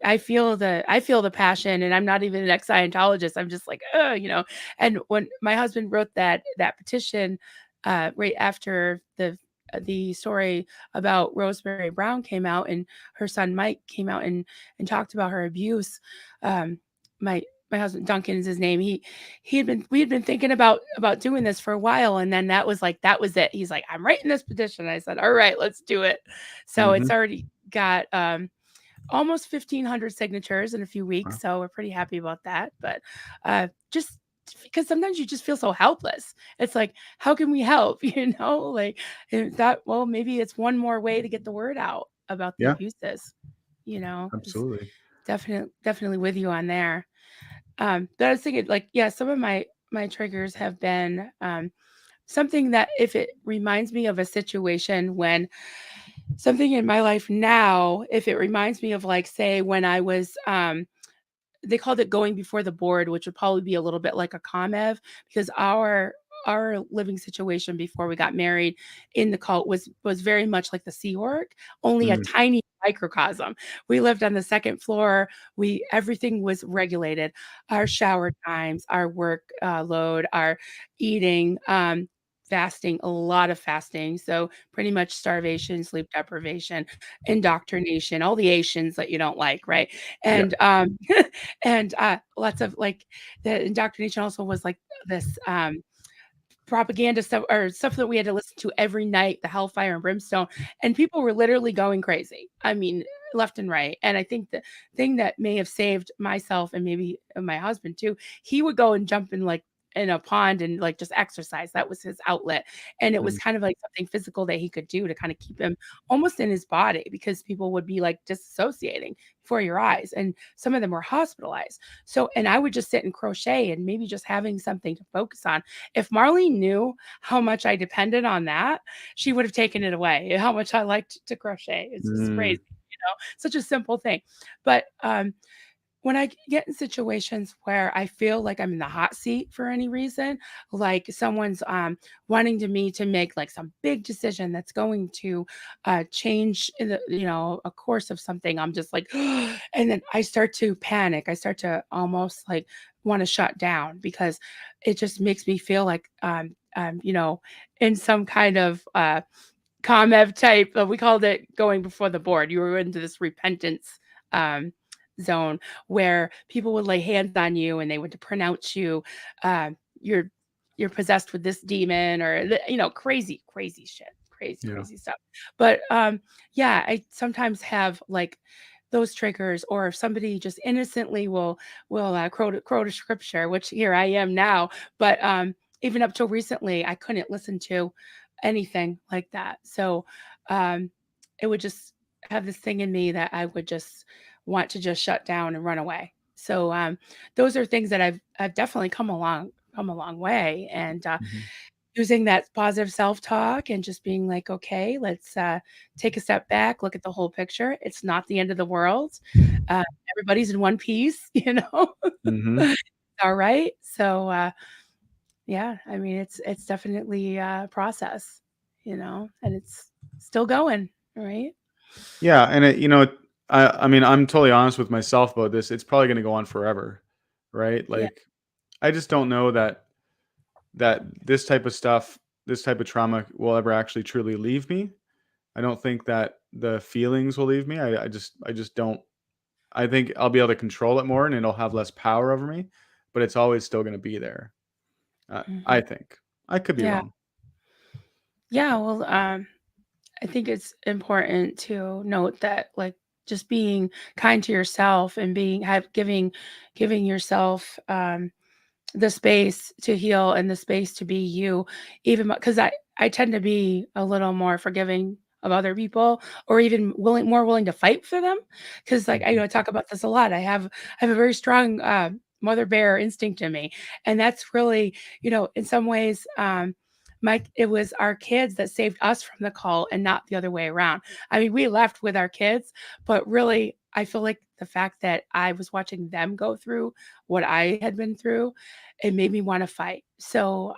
I feel the passion, and I'm not even an ex Scientologist. I'm just like, And when my husband wrote that petition, right after the story about Rosemary Brown came out, and her son Mike came out and talked about her abuse, um, my my husband Duncan is his name. We had been thinking about doing this for a while, and then that was it. He's like, I'm writing this petition. I said, all right, let's do it. So it's Hmm. already got almost 1,500 signatures in a few weeks. Wow. So we're pretty happy about that. But just because sometimes you just feel so helpless. It's like, how can we help? Like that. Well, maybe it's one more way to get the word out about the Yeah, abuses. Is absolutely. definitely with you on there. But I was thinking, like, yeah, some of my triggers have been something that if it reminds me of a situation when something in my life now, if it reminds me of, like, say when I was they called it going before the board, which would probably be a little bit like a ComEv, because our living situation before we got married in the cult was very much like the Sea Org, only a Mm, tiny microcosm. We lived on the second floor. We Everything was regulated. Our shower times, our work load, our eating, fasting, a lot of fasting. So pretty much starvation, sleep deprivation, indoctrination, all the Asians that you don't like, right? yeah. And and lots of like the indoctrination also was like this propaganda stuff or stuff that we had to listen to every night, the hellfire and brimstone, and people were literally going crazy. I mean, left and right. And I think the thing that may have saved myself and maybe my husband too, he would go and jump in like in a pond and like just exercise. That was his outlet. And it was Mm, kind of like something physical that he could do to kind of keep him almost in his body, because people would be like disassociating before your eyes. And some of them were hospitalized. So, and I would just sit and crochet and maybe just having something to focus on. If Marlene knew how much I depended on that, she would have taken it away. How much I liked to crochet. It's just mm, crazy, such a simple thing. But when I get in situations where I feel like I'm in the hot seat for any reason, like someone's wanting me to make like some big decision that's going to change in the a course of something, I'm just like, and then I start to panic. I start to almost like want to shut down because it just makes me feel like in some kind of ComEv type. We called it going before the board. You were into this repentance um, zone where people would lay hands on you and they would pronounce you, uh, you're you're possessed with this demon, or crazy, crazy shit, crazy, yeah. crazy stuff. But yeah, I sometimes have like those triggers, or if somebody just innocently will quote a scripture, which here I am now, but even up till recently, I couldn't listen to anything like that. So um, it would just have this thing in me that I would just want to just shut down and run away. So those are things that I've definitely come a long way, and Mhm. using that positive self-talk and just being like, okay, let's take a step back, look at the whole picture. It's not the end of the world. Uh, Everybody's in one piece, Mhm. all right. So yeah, I mean, it's definitely a process, and it's still going, right? Yeah, and I mean, I'm totally honest with myself about this. It's probably gonna go on forever, right? Yeah. Like, I just don't know that this type of stuff, this type of trauma will ever actually truly leave me. I don't think that the feelings will leave me. I just don't. I think I'll be able to control it more and it'll have less power over me, but it's always still gonna be there. I Mhm. think. I could be Yeah. wrong. Yeah. Well, I think it's important to note that, like, just being kind to yourself and giving yourself the space to heal and the space to be you, even because I tend to be a little more forgiving of other people, or even more willing to fight for them, because like Mhm. I talk about this a lot. I have a very strong mother bear instinct in me, and that's really, in some ways, it was our kids that saved us from the cult and not the other way around. I mean, we left with our kids, but really, I feel like the fact that I was watching them go through what I had been through, it made me want to fight. So,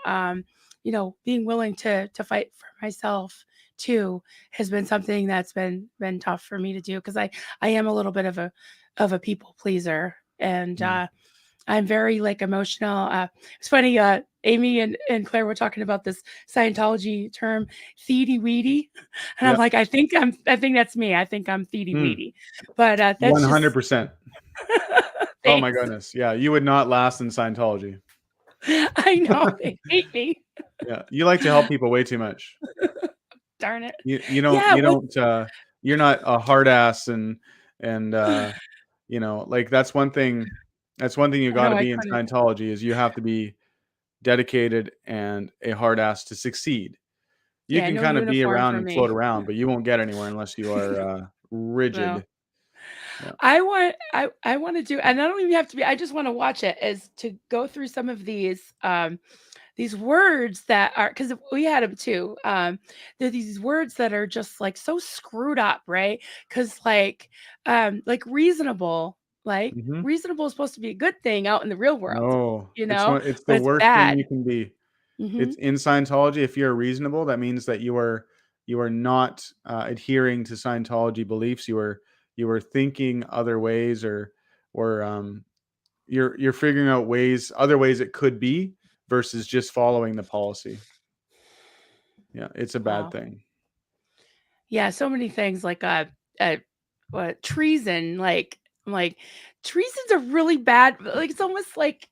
being willing to fight for myself too has been something that's been tough for me to do, because I am a little bit of a people pleaser, and Mm. I'm very like emotional. It's funny. Amy and Claire were talking about this Scientology term, "theedy weedy," and I'm Yeah. like, I think that's me. I think I'm theedy Mm. weedy, but that's just 100%. Oh my thanks. goodness. Yeah, you would not last in Scientology. I know they hate me. Yeah, you like to help people way too much. Darn it. You don't Yeah. you What? don't you're not a hard ass and like that's one thing you got No, to I be in couldn't. Scientology is you have to be dedicated and a hard ass to succeed. You Yeah, can no kind of be uniform around for and float me. around, but you won't get anywhere unless you are No. rigid. Yeah. I want to do, and I don't even have to be. I just want to watch it, as to go through some of these words that are, because we had them too. There are these words that are just like so screwed up, right? Because like reasonable, like Mhm. reasonable is supposed to be a good thing out in the real world, No, it's but the it's worst thing you bad. can be. Hmm. It's in Scientology, if you're reasonable, that means that you are not adhering to Scientology beliefs. You are thinking other ways, or you're figuring out other ways it could be versus just following the policy. Yeah, it's a bad Wow. thing. Yeah, so many things like uh what treason, like I'm like, treason's a really bad, like it's almost like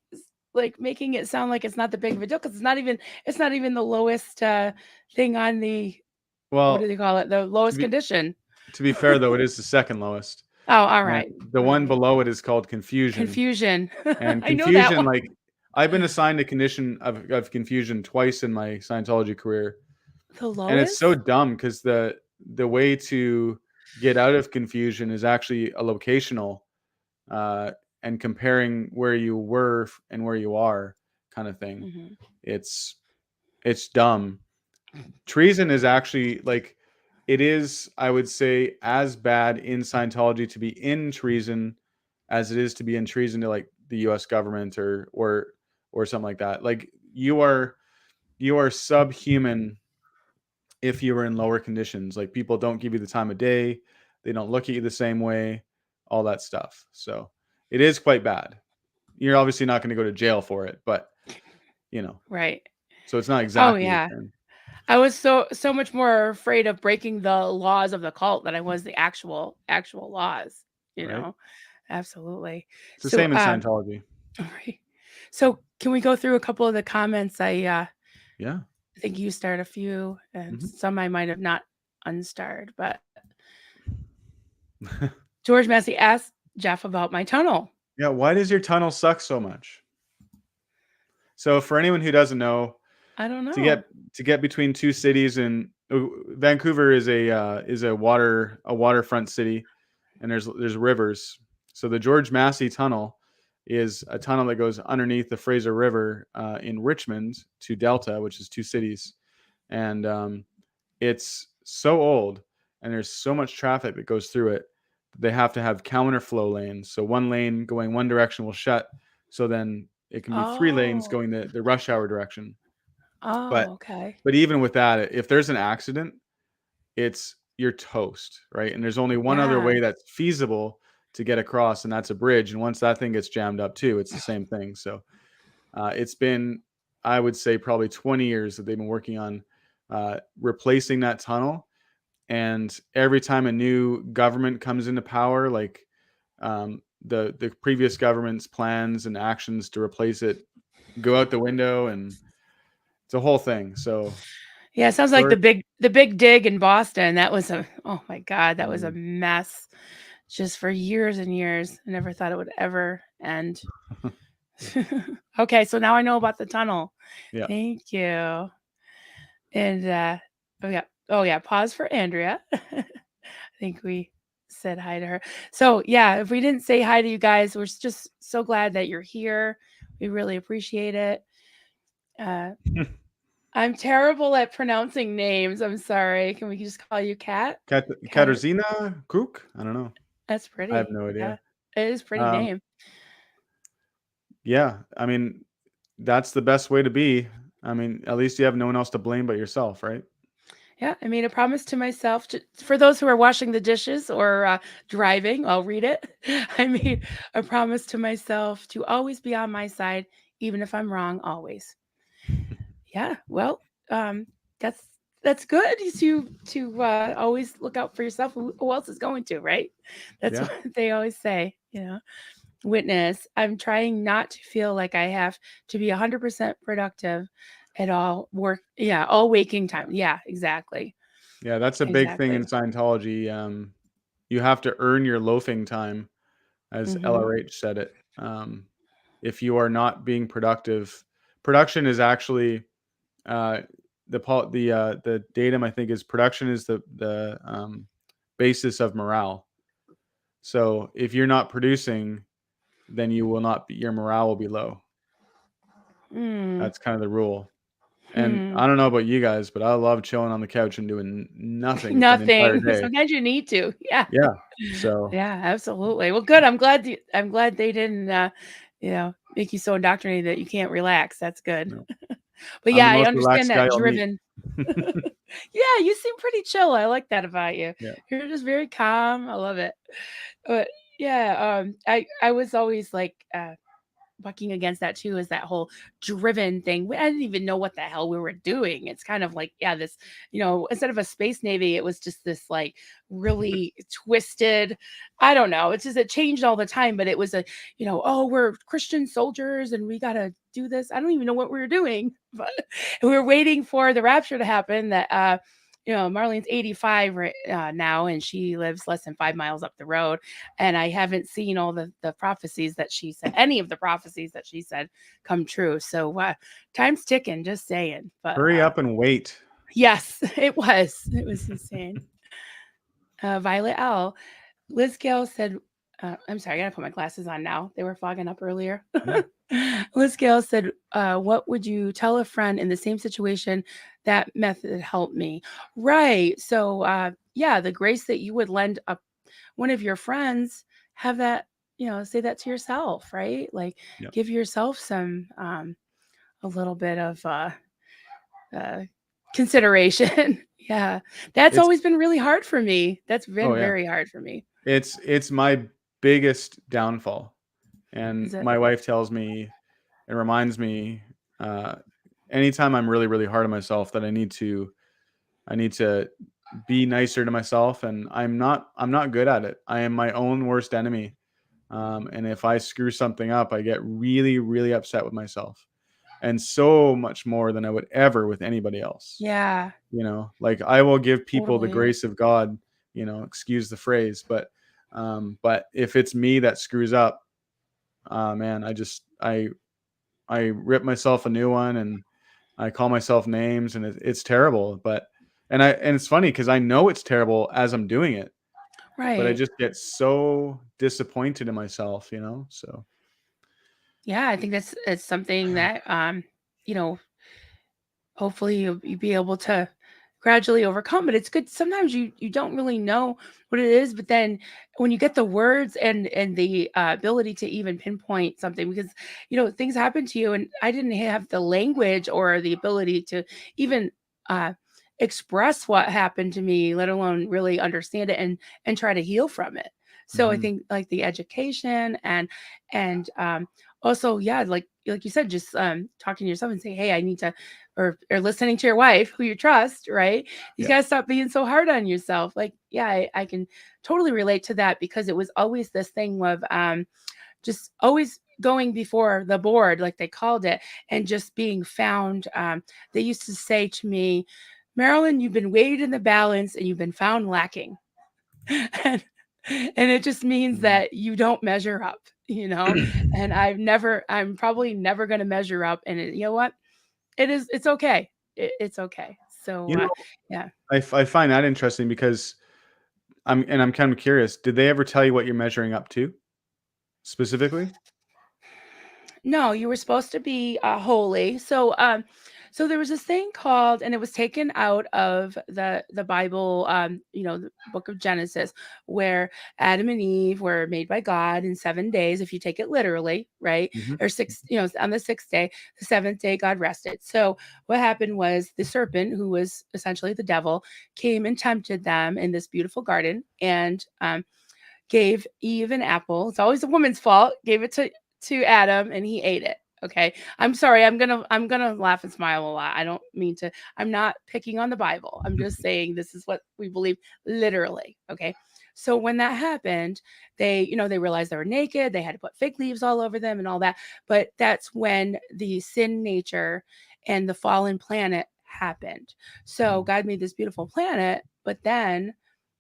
making it sound like it's not the big of a deal, because it's not even the lowest thing on the, what do Well, they call it? The to lowest be condition. to be fair though, it is the second lowest. Oh, all And right. the All one right. below it is called confusion. Confusion. And I know that confusion, one. like I've been assigned a condition of confusion twice in my Scientology career. The And it's so lowest? dumb because the way to get out of confusion is actually a locational uh, and comparing where you were and where you are kind of thing. Hmm. It's it's dumb. Treason is actually like it is, I would say, as bad in Scientology to be in treason as it is to be in treason to like the U.S. government or something like that. Like you are subhuman if you were in lower conditions. Like people don't give you the time of day, they don't look at you the same way, all that stuff. So it is quite bad. You're obviously not going to go to jail for it, but you know, Right. so it's not Oh exactly the yeah. same, I was so much more afraid of breaking the laws of the cult than I was the actual laws, you right? know. Absolutely. It's the So, same in Scientology. right. So can we go through a couple of the comments? Yeah. I think you starred a few, and Hmm. some I might have not unstarred, but George Massey asked Jeff about my tunnel. Yeah. Why does your tunnel suck so much? So for anyone who doesn't know, I don't to know. get to get between two cities, and Vancouver is a waterfront city, and there's rivers. So the George Massey Tunnel is a tunnel that goes underneath the Fraser River in Richmond to Delta, which is two cities, and it's so old, and there's so much traffic that goes through it. They have to have counterflow lanes. So one lane going one direction will shut. So then it can be three lanes Oh. going the rush hour direction. But Oh, okay. but even with that, if there's an accident, it's you're toast, right? And there's only one other Yeah. way that's feasible to get across, and that's a bridge. And once that thing gets jammed up too, it's the same thing. So it's been, I would say, probably 20 years that they've been working on replacing that tunnel. And every time a new government comes into power, like the previous government's plans and actions to replace it go out the window, and it's a whole thing. So Yeah, it sounds like George, the big dig in Boston. That was oh my God, that was a mm, mess just for years and years. I never thought it would ever end. Okay, so now I know about the tunnel. yeah. Thank you. And oh yeah, pause for Andrea. I think we said hi to her. So yeah, if we didn't say hi to you guys, we're just so glad that you're here. We really appreciate it. Uh, I'm terrible at pronouncing names. I'm sorry. Can we just call you Kat? Kat. Katarzyna Cook? I don't know. That's I have pretty. no Yeah, idea. it is a pretty Um, name. yeah, I mean, that's the best way to be. I mean, at least you have no one else to blame but yourself, right? Yeah, I made a promise to myself for those who are washing the dishes or driving, I'll read it. I made a promise to myself to always be on my side, even if I'm wrong, always. Yeah, well, um, that's that's good to always look out for yourself. Who else is going to, right? That's Yeah. what they always say. Witness. I'm trying not to feel like I have to be 100% productive at all work. Yeah, all waking time. Yeah, exactly. Yeah, that's a big thing in Exactly. Scientology. You have to earn your loafing time, as Mhm. LRH said it. If you are not being productive, production is actually uh, the datum I think is production is the basis of morale. So if you're not producing, then you will not be, your morale will be low. Mm. That's kind of the rule. And Hmm. I don't know about you guys, but I love chilling on the couch and doing nothing for the entire Nothing. day. Sometimes you need to. Yeah. Yeah. So Yeah, absolutely. Well, good. I'm glad they didn't make you so indoctrinated that you can't relax. That's good. no, But I'm yeah, the I most understand relaxed guy that you'll meet. driven. Yeah, you seem pretty chill. I like that about you. Yeah. You're just very calm. I love it. But yeah, I was always like bucking against that too, is that whole driven thing. I didn't even know what the hell we were doing. It's kind of like, yeah, this, instead of a space navy, it was just this like really twisted, I don't know. It's just, it changed all the time, but it was oh, we're Christian soldiers and we got to do this. I don't even know what we were doing, but we were waiting for the rapture to happen that, Marlene's 85 right now, and she lives less than 5 miles up the road. And I haven't seen all the prophecies that she said, any of the prophecies that she said come true. So time's ticking, just saying. But Hurry up and wait. yes, it was insane. Violet L. Liz Gale said, I'm sorry, I gotta put my glasses on now. They were fogging up earlier. Yeah. Liz Gale said, what would you tell a friend in the same situation? That method helped me. Right. So, yeah, the grace that you would lend one of your friends, have that, say that to yourself, right? Like Yeah. give yourself some, a little bit of uh, consideration. Yeah. That's It's always been really hard for me. That's oh been yeah. very hard for me. It's my biggest downfall. And Is it? my wife tells me and reminds me uh anytime I'm really, really hard on myself that I need to be nicer to myself, and I'm not good at it. I am my own worst enemy. And if I screw something up, I get really, really upset with myself. And so much more than I would ever with anybody else. Yeah, Like I will give people the totally. grace of God, excuse the phrase, but if it's me that screws up, man, I rip myself a new one and I call myself names and it's terrible. And it's funny because I know it's terrible as I'm doing it, but I Right. just get so disappointed in myself, So Yeah, I think that's it's something that you know, hopefully you'll be able to gradually overcome. But it's good, sometimes you don't really know what it is, but then when you get the words and the ability to even pinpoint something, because things happen to you, and I didn't have the language or the ability to even uh express what happened to me, let alone really understand it and try to heal from it. So I mhm. think like the education and also, yeah, like you said, just talking to yourself and saying, hey, I need to, or listening to your wife who you trust, right? You Yeah. got to stop being so hard on yourself. Like, yeah, I can totally relate to that, because it was always this thing of just always going before the board, like they called it, and just being found. They used to say to me, Marilyn, you've been weighed in the balance and you've been found lacking. and, and it just means Mhm. that you don't measure up, and I'm probably never going to measure up. And you know what? It's okay. It's okay. So, You know, yeah. I find that interesting because I'm kind of curious. Did they ever tell you what you're measuring up to specifically? No, you were supposed to be holy. So, So there was this thing called, and it was taken out of the Bible, the book of Genesis, where Adam and Eve were made by God in 7 days, if you take it literally, right? Mhm. Or six, on the sixth day, the seventh day, God rested. So what happened was the serpent, who was essentially the devil, came and tempted them in this beautiful garden, and gave Eve an apple. It's always a woman's fault. Gave it to Adam, and he ate it. Okay. I'm sorry. I'm gonna laugh and smile a lot. I don't mean to. I'm not picking on the Bible. I'm just saying this is what we believe literally. Okay. So when that happened, they realized they were naked. They had to put fig leaves all over them and all that. But that's when the sin nature and the fallen planet happened. So God made this beautiful planet, but then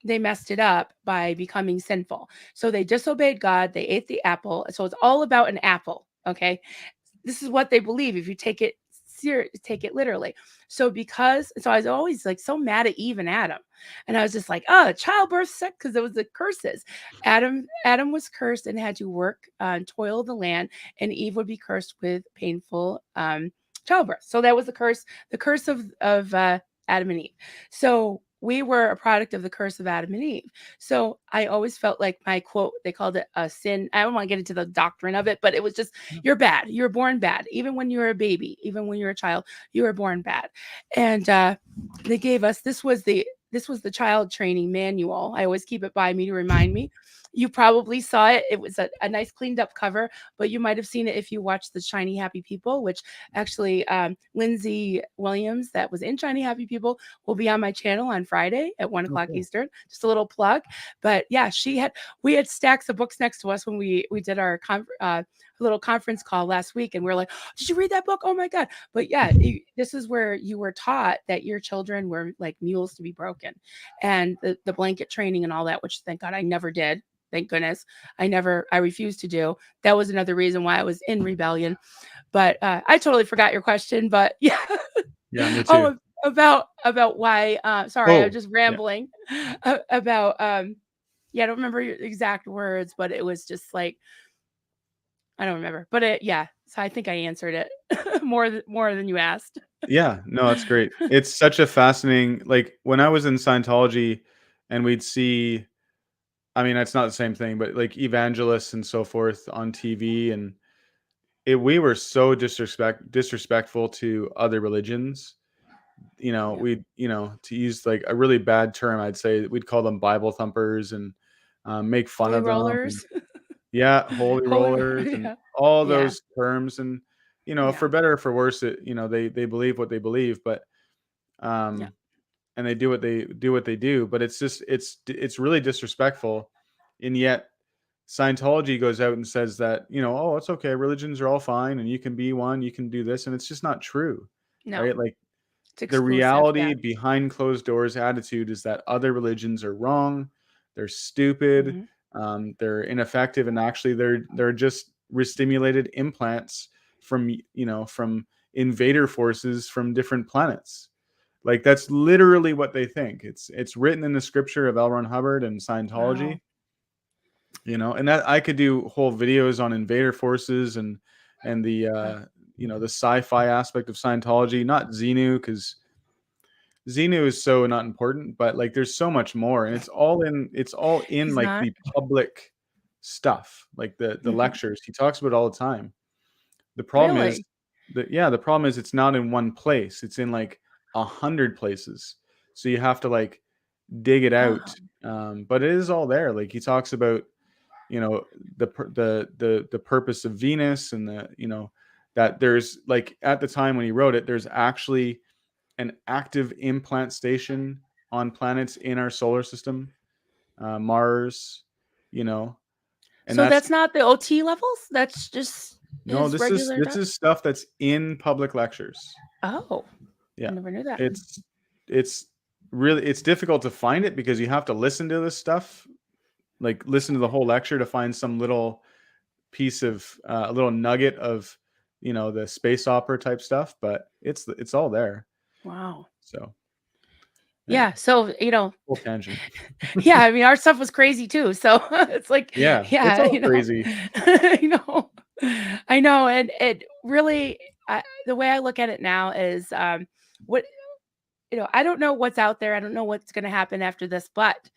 they messed it up by becoming sinful. So they disobeyed God. They ate the apple. So it's all about an apple. Okay. This is what they believe. If you take it take it literally. So I was always like so mad at Eve and Adam. And I was just like, oh, childbirth sick, because it was the curses. Adam was cursed and had to work and toil the land, and Eve would be cursed with painful childbirth. So that was the curse of Adam and Eve. So we were a product of the curse of Adam and Eve. So I always felt like my quote, they called it a sin. I don't want to get into the doctrine of it, but it was just, you're bad. You're born bad. Even when you were a baby, even when you were a child, you were born bad. And they gave us, this was the child training manual. I always keep it by me to remind me. You probably saw it. It was a nice cleaned up cover, but you might have seen it if you watched the Shiny Happy People, which actually Lindsay Williams, that was in Shiny Happy People, will be on my channel on Friday at 1:00 Okay. Eastern. Just a little plug. But yeah, we had stacks of books next to us when we did our little conference call last week, and we are like, did you read that book? Oh my God. But yeah, this is where you were taught that your children were like mules to be broken, and the blanket training and all that, which thank God I never did. Thank goodness. I refused to do. That was another reason why I was in rebellion. But I totally forgot your question. But yeah. Yeah, me too. Oh, about why. Sorry, I'm Oh, just yeah. rambling about. Yeah, I don't remember your exact words, but it was just like, I don't remember. But yeah. So I think I answered it more than you asked. Yeah, no, that's great. It's such a fascinating, like, when I was in Scientology and we'd see, I mean, it's not the same thing, but like evangelists and so forth on TV, and we were so disrespectful to other religions. Yeah. To use like a really bad term, I'd say we'd call them Bible thumpers and make fun Holy of them. And rollers. yeah, holy Holy. rollers and Yeah. all Yeah. those terms. And Yeah. for better or for worse, they believe what they believe, but Yeah. um, and they do what they do. But it's just it's really disrespectful, and yet Scientology goes out and says that, oh, it's okay, religions are all fine, and you can be one, you can do this, and it's just not true, No, right? Like, it's the exclusive. Yeah. reality behind closed doors attitude is that other religions are wrong, they're stupid, Hmm. they're ineffective, and actually they're just restimulated implants from invader forces from different planets. Like, that's literally what they think. It's written in the scripture of L. Ron Hubbard and Scientology. Wow. And that I could do whole videos on invader forces and the Yeah. the sci-fi aspect of Scientology, not Xenu, because Xenu is so not important, but like there's so much more, and it's all in He's like not. the public stuff, like the Hmm. lectures. He talks about it all the time. The problem is Really? the problem is it's not in one place. It's in like 100 places. So you have to like dig it out. Oh, But it is all there. Like, he talks about, you know, the purpose of Venus, and that there's like, at the time when he wrote it, there's actually an active implant station on planets in our solar system, Mars, you know, and so that's that's not the OT levels? That's just no, his this is regular this doc? is stuff that's in public lectures. Oh, I Yeah, never knew that. it's really, it's difficult to find it because you have to listen to this stuff, like listen to the whole lecture to find some little piece of a little nugget of the space opera type stuff, but it's all there. Wow. So yeah, Yeah. So, full tangent. yeah, I mean, our stuff was crazy too. So it's like, Yeah, it's yeah, all crazy. I know, I know. And it really, the way I look at it now is, what I don't know what's out there. I don't know what's going to happen after this, but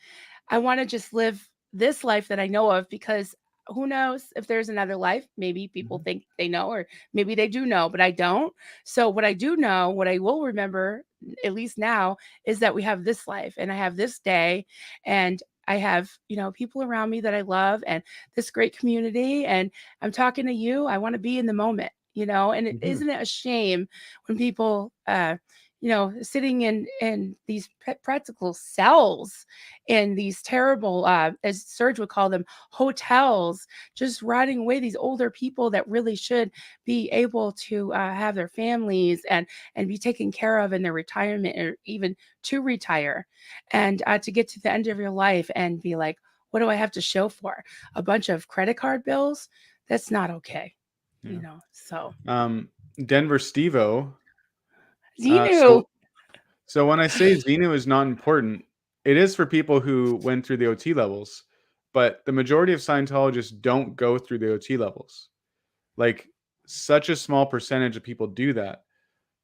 I want to just live this life that I know of, because who knows if there's another life? Maybe people Mhm. think they know, or maybe they do know, but I don't. So, what I do know, what I will remember, at least now, is that we have this life and I have this day, and I have, people around me that I love, and this great community. And I'm talking to you. I want to be in the moment, and Mhm. isn't it a shame when people, sitting in these practical cells, in these terrible, as Serge would call them, hotels, just rotting away these older people that really should be able to have their families and be taken care of in their retirement, or even to retire, and to get to the end of your life and be like, what do I have to show for a bunch of credit card bills? That's not okay, Yeah. So Um, Denver Stevo. Uh, Xenu. so so when I say Xenu is not important, it is for people who went through the OT levels, but the majority of Scientologists don't go through the OT levels. Like, such a small percentage of people do that.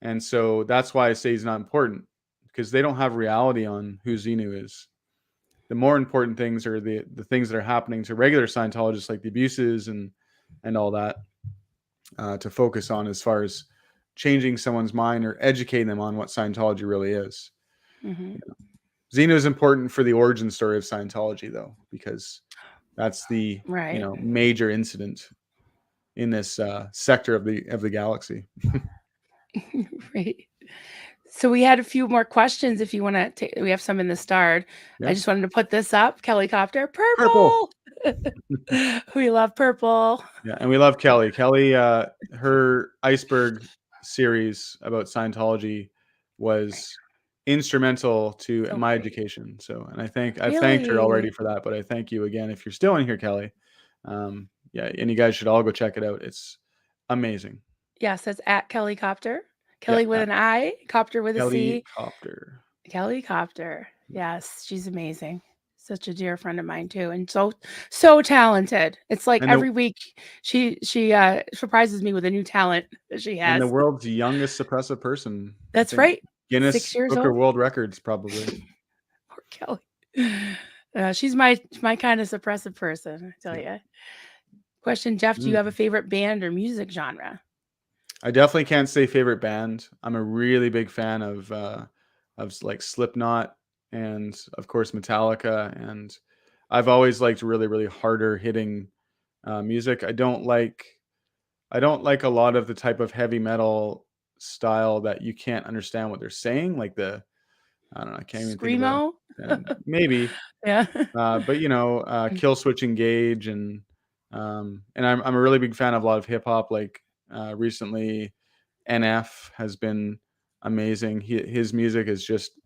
And so that's why I say he's not important, because they don't have reality on who Xenu is. The more important things are the things that are happening to regular Scientologists, like the abuses and all that, to focus on as far as changing someone's mind or educating them on what Scientology really is. Hmm. Xenu is important for the origin story of Scientology, though, because that's the Right. major incident in this sector of the galaxy. Right. So we had a few more questions. If you want to take, we have some in the starred. I Yeah, just wanted to put this up. Kelly Copter, purple. purple. We love purple. Yeah, and we love Kelly. Kelly, her iceberg series about Scientology was instrumental to So my great. education. So, and I've thanked her already Really? for that, but I thank you again if you're still in here, Kelly. Yeah, and you guys should all go check it out. It's amazing. Yes, that's at Kelly Copter. Yeah, Kelly with an I, Copter with a Kelly C. Copter. Kelly Copter. Yes, she's amazing. Such a dear friend of mine too, and so talented. It's like And the every week she surprises me with a new talent that she and the has. world's youngest suppressive person. I That's think right. Guinness 6 years Book of old. World Records probably. Poor Kelly. She's my kind of suppressive person, I tell Yeah. you. Question, Jeff, do you have a Mm. favorite band or music genre? I definitely can't say favorite band. I'm a really big fan of like Slipknot and of course Metallica, and I've always liked really really harder hitting music. I don't like a lot of the type of heavy metal style that you can't understand what they're saying, like I don't know, I can't even think of Screamo? maybe, Yeah. but Kill Switch Engage, and I'm a really big fan of a lot of hip hop. Like recently, NF has been amazing. His music is just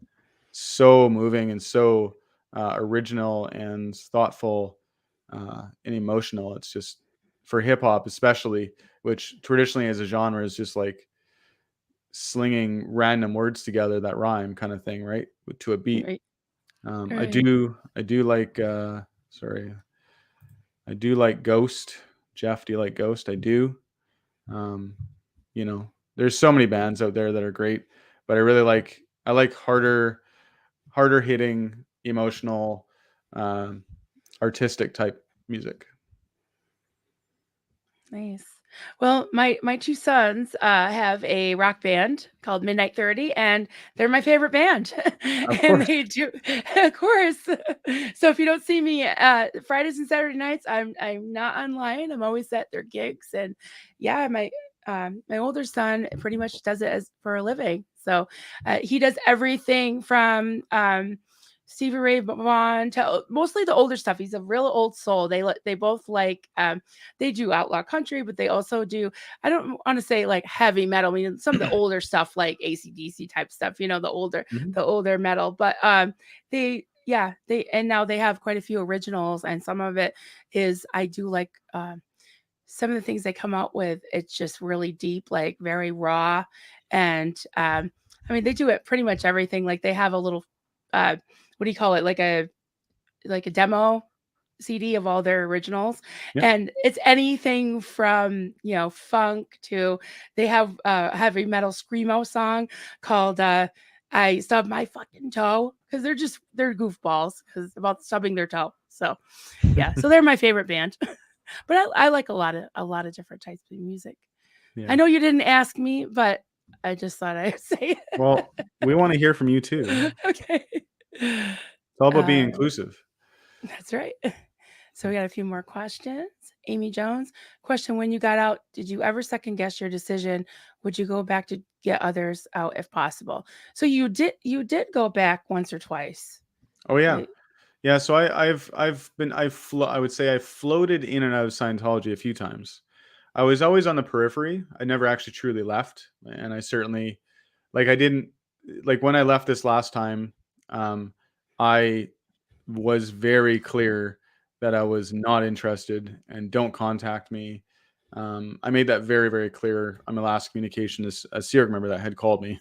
so moving and so original and thoughtful and emotional. It's just, for hip hop especially, which traditionally as a genre is just like slinging random words together that rhyme kind of thing, right? To a beat. Right. I Right. do like sorry, I do like Ghost. Jeff, do you like Ghost? I do. Um, there's so many bands out there that are great, but I like harder hitting, emotional, um, artistic type music. Nice. Well, my two sons have a rock band called Midnight 30, and they're my favorite band. Of And course. they do, of course. So if you don't see me Fridays and Saturday nights, I'm not online. I'm always at their gigs, and yeah, my older son pretty much does it as for a living. So he does everything from Stevie Ray Vaughan to mostly the older stuff. He's a real old soul. They both like they do outlaw country, but they also do, I don't want to say like heavy metal. I mean, some of the older stuff like AC/DC type stuff, Mhm. the older metal. But and now they have quite a few originals, and some of it is I do like some of the things they come out with. It's just really deep, like very raw. And I mean, they do it pretty much everything. Like they have a little what do you call it? Like a demo CD of all their originals, Yep. and it's anything from, funk to they have a heavy metal screamo song called I Stubbed My Fucking Toe, because they're goofballs because about stubbing their toe. So yeah, so they're my favorite band. But I like a lot of different types of music. I Yeah. know you didn't ask me, but I just thought I'd say Well, we want to hear from you too. it. Okay. It's all about being Uh, inclusive. that's right. So we got a few more questions. Amy Jones, question: when you got out, did you ever second guess your decision? Would you go back to get others out if possible? So you did go back once or twice, Oh yeah. right? Yeah, so I would say I floated in and out of Scientology a few times. I was always on the periphery. I never actually truly left, and I certainly I didn't when I left this last time. I was very clear that I was not interested and don't contact me. I made that very, very clear on my last communication. This a SEERG member that had called me,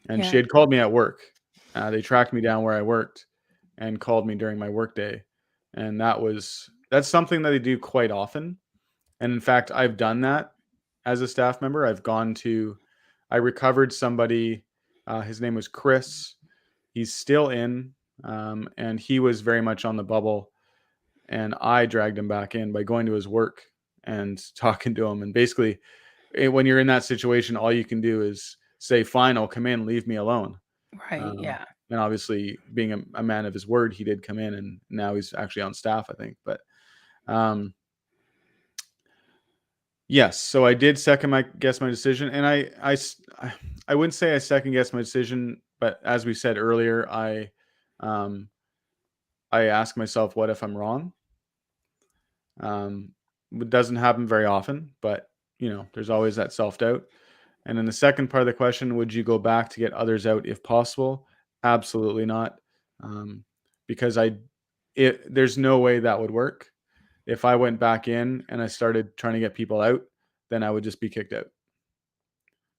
and she Yeah, had called me at work. They tracked me down where I worked and called me during my workday, and that's something that they do quite often. And in fact, I've done that as a staff member. I recovered somebody. His name was Chris. He's still in, and he was very much on the bubble. And I dragged him back in by going to his work and talking to him. And basically, when you're in that situation, all you can do is say, "Fine, I'll come in. Leave me alone." right. Um, Yeah, and obviously, being a man of his word, he did come in, and now he's actually on staff, I think. But um, yes, so I did guess my decision, and I wouldn't say I second guessed my decision, but as we said earlier, um, I ask myself, what if I'm wrong? It doesn't happen very often, but there's always that self doubt. And then the second part of the question, would you go back to get others out if possible? Absolutely not, um, because there's no way that would work. If I went back in and I started trying to get people out, then I would just be kicked out.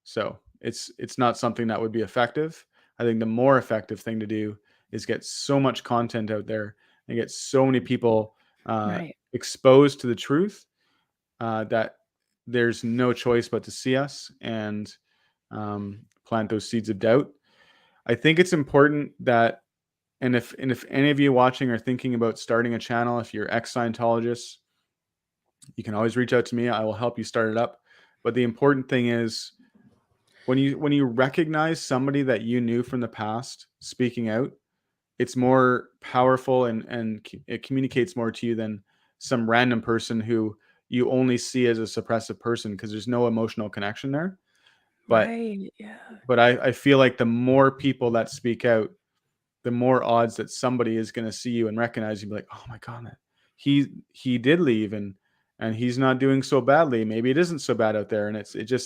So it's not something that would be effective. I think the more effective thing to do is get so much content out there and get so many people right. exposed to the truth that there's no choice but to see us and plant those seeds of doubt. I think it's important that, and if any of you watching are thinking about starting a channel, if you're ex Scientologists, you can always reach out to me. I will help you start it up. But the important thing is when you recognize somebody that you knew from the past speaking out, it's more powerful and it communicates more to you than some random person who you only see as a suppressive person because there's no emotional connection there. But Right. Yeah. I feel like the more people that speak out, the more odds that somebody is going to see you and recognize you, and be like, oh my god, he did leave, and he's not doing so badly. Maybe it isn't so bad out there, and it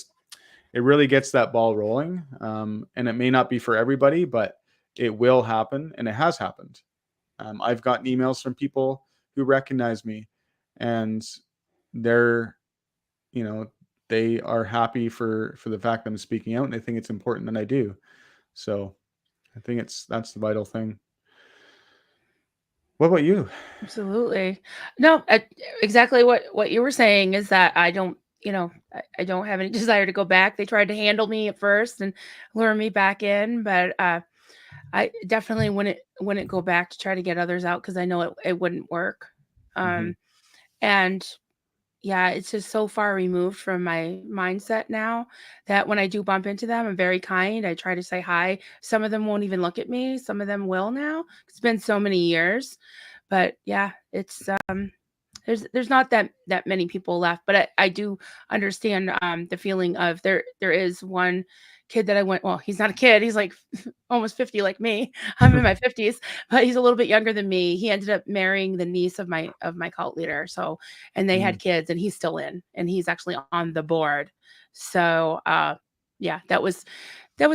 really gets that ball rolling. And it may not be for everybody, but it will happen, and it has happened. I've gotten emails from people who recognize me, and they're you know they are happy for the fact that I'm speaking out, and they think it's important that I do. So I think that's the vital thing. What about you? Absolutely. No, exactly what you were saying is that I don't, I don't have any desire to go back. They tried to handle me at first and lure me back in, but I definitely wouldn't go back to try to get others out because I know it wouldn't work. Hmm. Um, and yeah, it's just so far removed from my mindset now that when I do bump into them, I'm very kind. I try to say hi. Some of them won't even look at me. Some of them will now. It's been so many years. But yeah, it's there's not that many people left, but I do understand the feeling of there is one kid that I went, well, he's not a kid, he's like almost 50 like me. I'm in my 50s, but he's a little bit younger than me. He ended up marrying the niece of my cult leader. So, and they had kids and he's still in and he's actually on the board. So, yeah, that was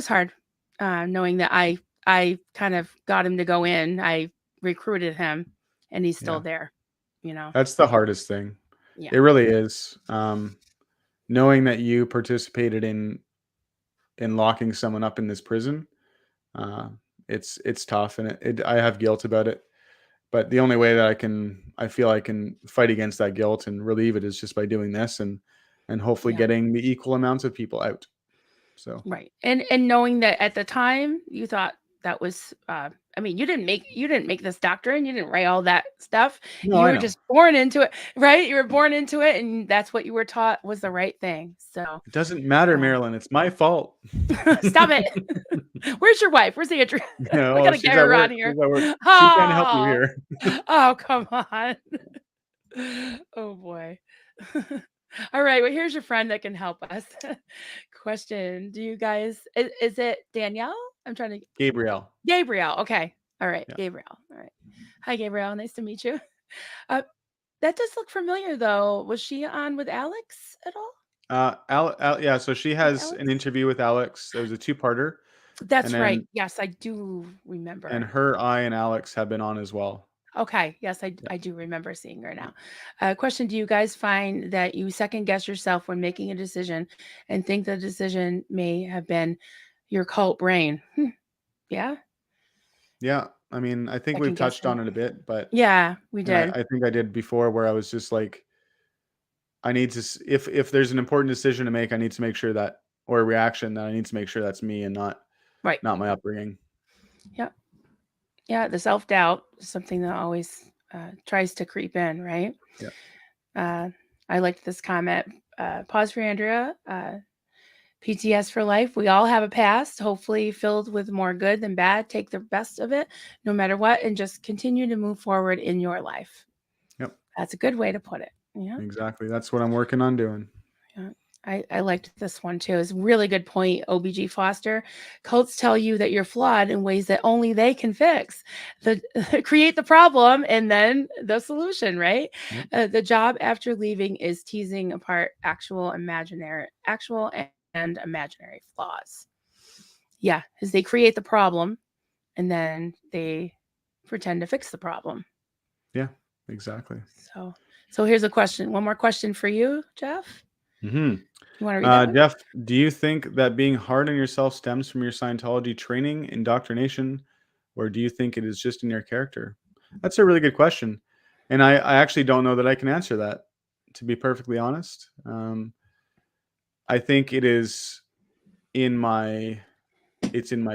hard. Knowing that I kind of got him to go in. I recruited him and he's still Yeah, there, you know. that's the hardest thing. Yeah. It really is. Knowing that you participated in locking someone up in this prison, uh, it's tough, and I have guilt about it. But the only way that I feel I can fight against that guilt and relieve it is just by doing this and hopefully Yeah. getting the equal amounts of people out. So Right. And knowing that at the time you thought that was I mean, you didn't make this doctrine, you didn't write all that stuff. no, You I were know just born into it, right? You were born into it and that's what you were taught was the right thing. So, it doesn't matter, uh, Marilyn. It's my fault. stop it. Where's your wife? Where's Andrea? We got Oh, to get she's at her on work. here. She's at work. She can't help you Oh. here. Oh, come on. Oh boy. All right. Well, here's your friend that can help us. Question. Do you guys, is it Danielle? I'm trying to, Gabrielle. Gabriel. Okay. All right. Yeah. Gabriel. All right. Hi, Gabriel. Nice to meet you. Uh, that does look familiar though. Was she on with Alex at all? Yeah. So she With has an Alex? interview with Alex. There was a two-parter, and That's right. then Yes, I do remember. I and Alex have been on as well. Okay. Yes, Yeah. I do remember seeing her now. Question. Do you guys find that you second guess yourself when making a decision and think the decision may have been your cult brain? Yeah. Yeah. I mean, I think we've Second touched guessing. on it a bit, but Yeah, we and did. I think I did before where I was just like, I need to if there's an important decision to make, I need to make sure that or a reaction that I need to make sure that's me and Right. not my upbringing. Yeah. Yeah. The self doubt is something that always tries to creep in, right? Yeah. Uh, I liked this comment. Pause for Andrea. PTS for life. We all have a past, hopefully filled with more good than bad. Take the best of it, no matter what, and just continue to move forward in your life. Yep. That's a good way to put it. Yeah. Exactly. That's what I'm working on doing. Yeah. I liked this one too. It's a really good point, OBG Foster. Cults tell you that you're flawed in ways that only they can fix. Create the problem and then the solution, right? Yep. The job after leaving is teasing apart actual and imaginary flaws. Yeah, because they create the problem and then they pretend to fix the problem. Yeah, exactly. So here's a question. One more question for you, Jeff. Hmm. You want to read that one? Jeff, do you think that being hard on yourself stems from your Scientology training, indoctrination, or do you think it is just in your character? That's a really good question. And I actually don't know that I can answer that, to be perfectly honest. I think it's in my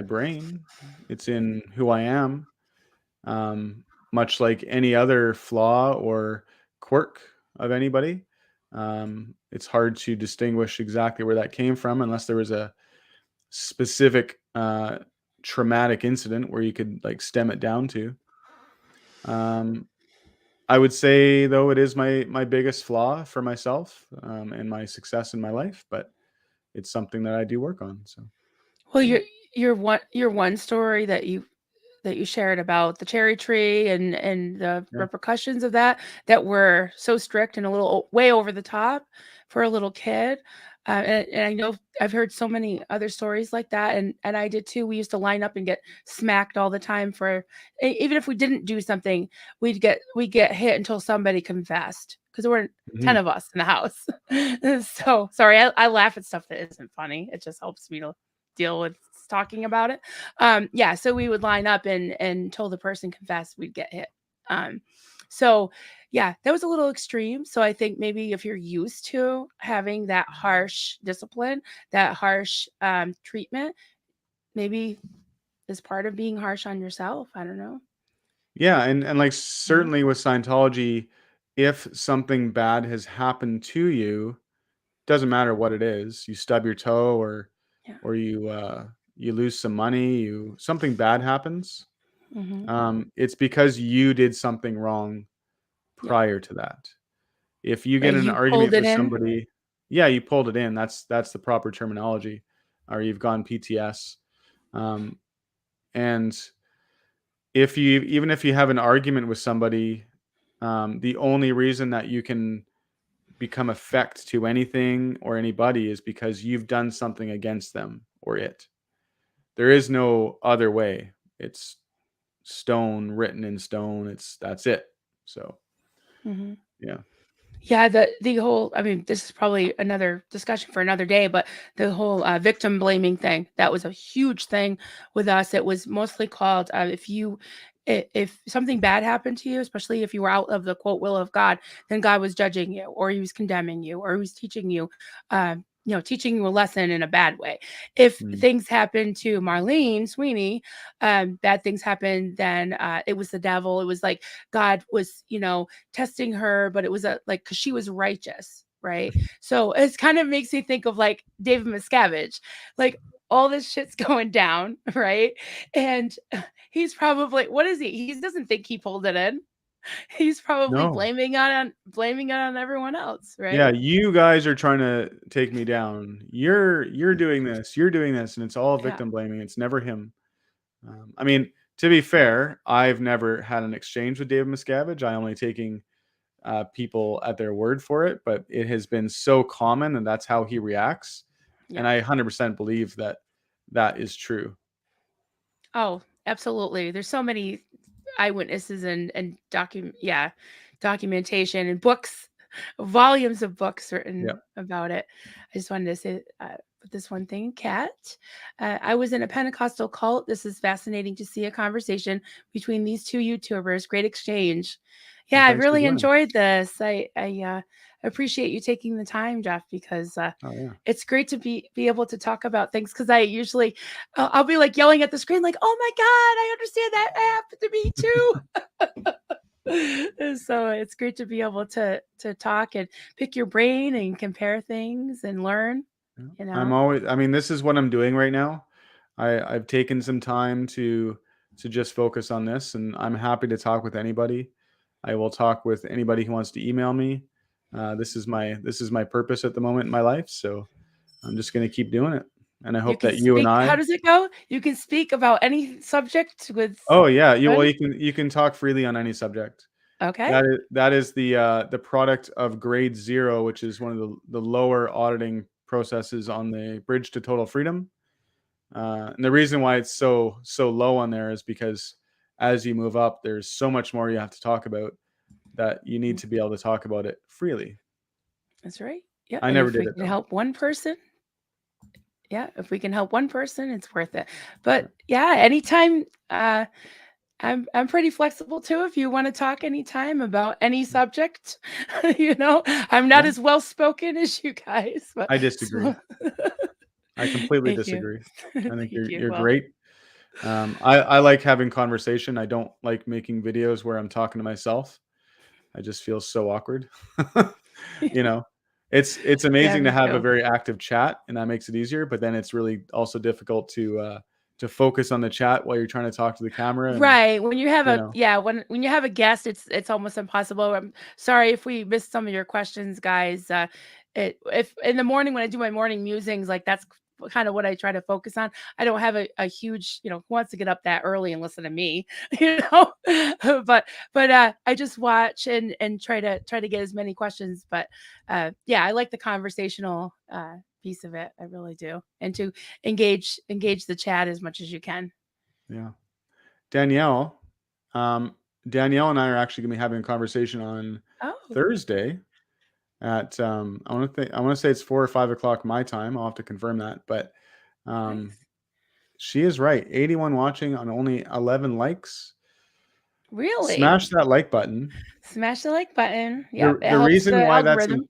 brain. It's in who I am. Much like any other flaw or quirk of anybody. It's hard to distinguish exactly where that came from unless there was a specific traumatic incident where you could like stem it down to. I would say though it is my biggest flaw for myself and my success in my life, but it's something that I do work on. So Well, yeah. your one story that you shared about the cherry tree and the Yeah. repercussions of that were so strict and a little way over the top for a little kid. And I know I've heard so many other stories like that, and I did too. We used to line up and get smacked all the time for even if we didn't do something, we'd get hit until somebody confessed because there were 10 Mhm. of us in the house. So sorry, I laugh at stuff that isn't funny. It just helps me to deal with talking about it. Yeah, so we would line up and until the person confessed, we'd get hit. So yeah, that was a little extreme. So I think maybe if you're used to having that harsh discipline, that harsh treatment, maybe is part of being harsh on yourself. I don't know. Yeah, and like Yeah, certainly with Scientology, if something bad has happened to you, doesn't matter what it is, you stub your toe yeah, or you lose some money, you something bad happens, hmm, it's because you did something wrong yeah. prior to that. If you That get in an you pulled argument it with in. somebody, yeah, you pulled it in. That's the proper terminology, or you've gone PTS. Um, and even if you have an argument with somebody, the only reason that you can become effect to anything or anybody is because you've done something against them or it. There is no other way. It's stone written in stone. That's it. So Hmm. yeah. Yeah, the whole, I mean, this is probably another discussion for another day, but the whole victim blaming thing, that was a huge thing with us. It was mostly called if something bad happened to you, especially if you were out of the quote will of God, then God was judging you, or he was condemning you, or he was teaching you, teaching you a lesson in a bad way. If things happened to Marlene Sweeney, bad things happened, then it was the devil. It was like God was, testing her, but it was because she was righteous, right? So it kind of makes me think of like David Miscavige, like all this shit's going down, right? And he's probably, what is he? He doesn't think he pulled it in. He's probably No. blaming it on everyone else, Yeah, right? you guys are trying to take me down. You're doing this. You're doing this, and it's all Yeah. victim blaming. It's never him. I mean, to be fair, I've never had an exchange with David Miscavige. I only taking people at their word for it, but it has been so common, and that's how he reacts. Yeah. And I 100% believe that that is true. Oh, absolutely. There's so many eyewitnesses and documentation and books, volumes of books written about it. I just wanted to say put this one thing, Kat. I was in a Pentecostal cult. This is fascinating to see a conversation between these two YouTubers. Great exchange. Yeah, Well, I thanks for really joining. enjoyed this. I appreciate you taking the time, Jeff, because Oh yeah. it's great to be able to talk about things, because I usually I'll be like yelling at the screen like, oh my God, I understand that happened to me too. And so it's great to be able to talk and pick your brain and compare things and learn. I mean, this is what I'm doing right now. I've taken some time to just focus on this, and I'm happy to talk with anybody. I will talk with anybody who wants to email me. This is my purpose at the moment in my life, so I'm just going to keep doing it. And I You hope can that you and speak. How I. does it go? You can speak about any subject with. Oh yeah, well Good? you can talk freely on any subject. Okay. That is the product of grade 0, which is one of the lower auditing processes on the bridge to total freedom. And the reason why it's so low on there is because as you move up, there's so much more you have to talk about that you need to be able to talk about it freely. That's right. Yeah. I And never if did we it can though. help one person, if we can help one person, it's worth it. But yeah, anytime, I'm pretty flexible too. If you want to talk anytime about any subject, I'm not Yeah, as well spoken as you guys, but I disagree. I completely thank you. disagree. I think Thank you. you're Well, great. I like having conversation. I don't like making videos where I'm talking to myself. I just feel so awkward. You know, it's yeah, amazing to me have a too. very active chat, and that makes it easier. But then it's really also difficult to focus on the chat while you're trying to talk to the camera, and Right. When you have you know, when you have a guest, it's almost impossible. I'm sorry if we missed some of your questions, guys. If in the morning when I do my morning musings, like that's kind of what I try to focus on. I don't have a huge, who wants to get up that early and listen to me, you know. but I just watch and try to get as many questions. But yeah, I like the conversational piece of it. I really do. And to engage the chat as much as you can. yeah. Danielle, um, Danielle and I are actually going to be having a conversation on Oh, Thursday at I want to say it's 4 or 5 o'clock my time. I'll have to confirm that, but um, nice. she is right. 81 watching on only 11 likes. Really? Smash that like button. Smash the like button. Yep, The it the helps the reason why algorithm.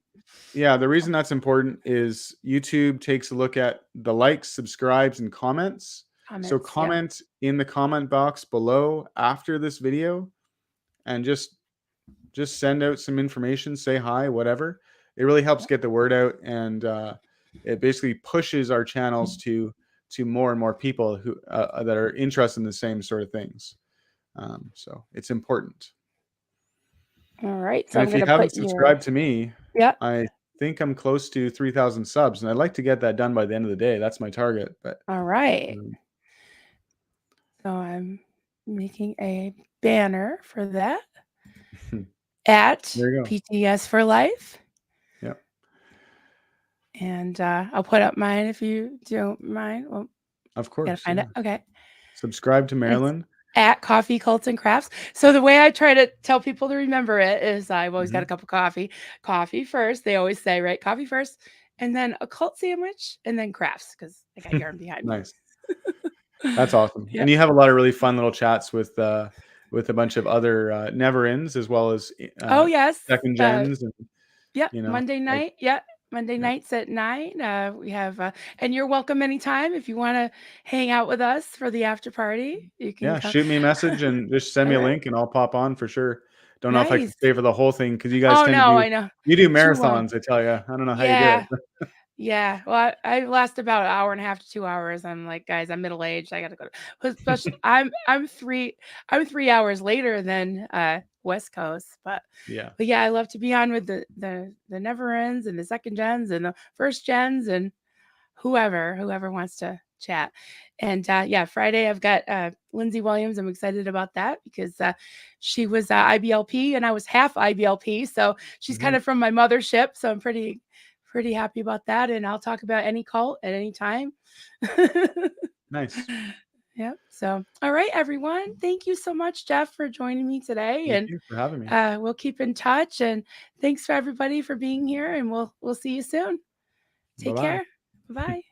the reason that's important is YouTube takes a look at the likes, subscribes, and comments. So Comments, yep. comment in the comment box below after this video, and just send out some information, say hi, whatever. It really helps Yep. get the word out, and it basically pushes our channels to more and more people who that are interested in the same sort of things. So it's important. All right. So And I'm if you gonna put haven't your subscribed to me, yep. I think I'm close to 3,000 subs, and I'd like to get that done by the end of the day. That's my target. But All right. um, So I'm making a banner for that there at you go. PTS for Life. Yeah, And I'll put up mine if you don't mind. Well, of I gotta course. find Yeah, it. Okay. subscribe to It's Marilyn. at Coffee Cults and Crafts. So the way I try to tell people to remember it is I've always got Mhm. a cup of coffee. Coffee first. They always say, right? Coffee first, and then a cult sandwich, and then crafts, because I got yarn behind me. Nice. That's awesome. Yeah. And you have a lot of really fun little chats with with a bunch of other never ins as well as Oh, yes. second gens, and Yep, Monday like night. Yep, Monday yeah, nights at 9. We have, and you're welcome anytime if you want to hang out with us for the after party. You can yeah. come. Shoot me a message and just send All me a right, link, and I'll pop on for sure. Don't know if I can nice. stay for the whole thing because you guys Oh tend to no, do I know. you do Too long. marathons. I tell you, I don't know how you do it. Yeah, yeah. Well, I last about an hour and a half to 2 hours. I'm like, guys, I'm middle aged. I gotta go. Especially, I'm 3 hours later than West Coast, Yeah, but yeah, I love to be on with the never ends and the second gens and the first gens and whoever wants to chat. And yeah, Friday I've got Lindsay Williams. I'm excited about that because she was IBLP and I was half IBLP, so she's kind mhm. of from my mothership. So I'm pretty happy about that. And I'll talk about any cult at any time. Nice. Yep. So, all right, everyone. Thank you so much, Jeff, for joining me today. Thank And you for having me. we'll keep in touch. And thanks for everybody for being here. And we'll see you soon. Bye Take bye. care. Bye.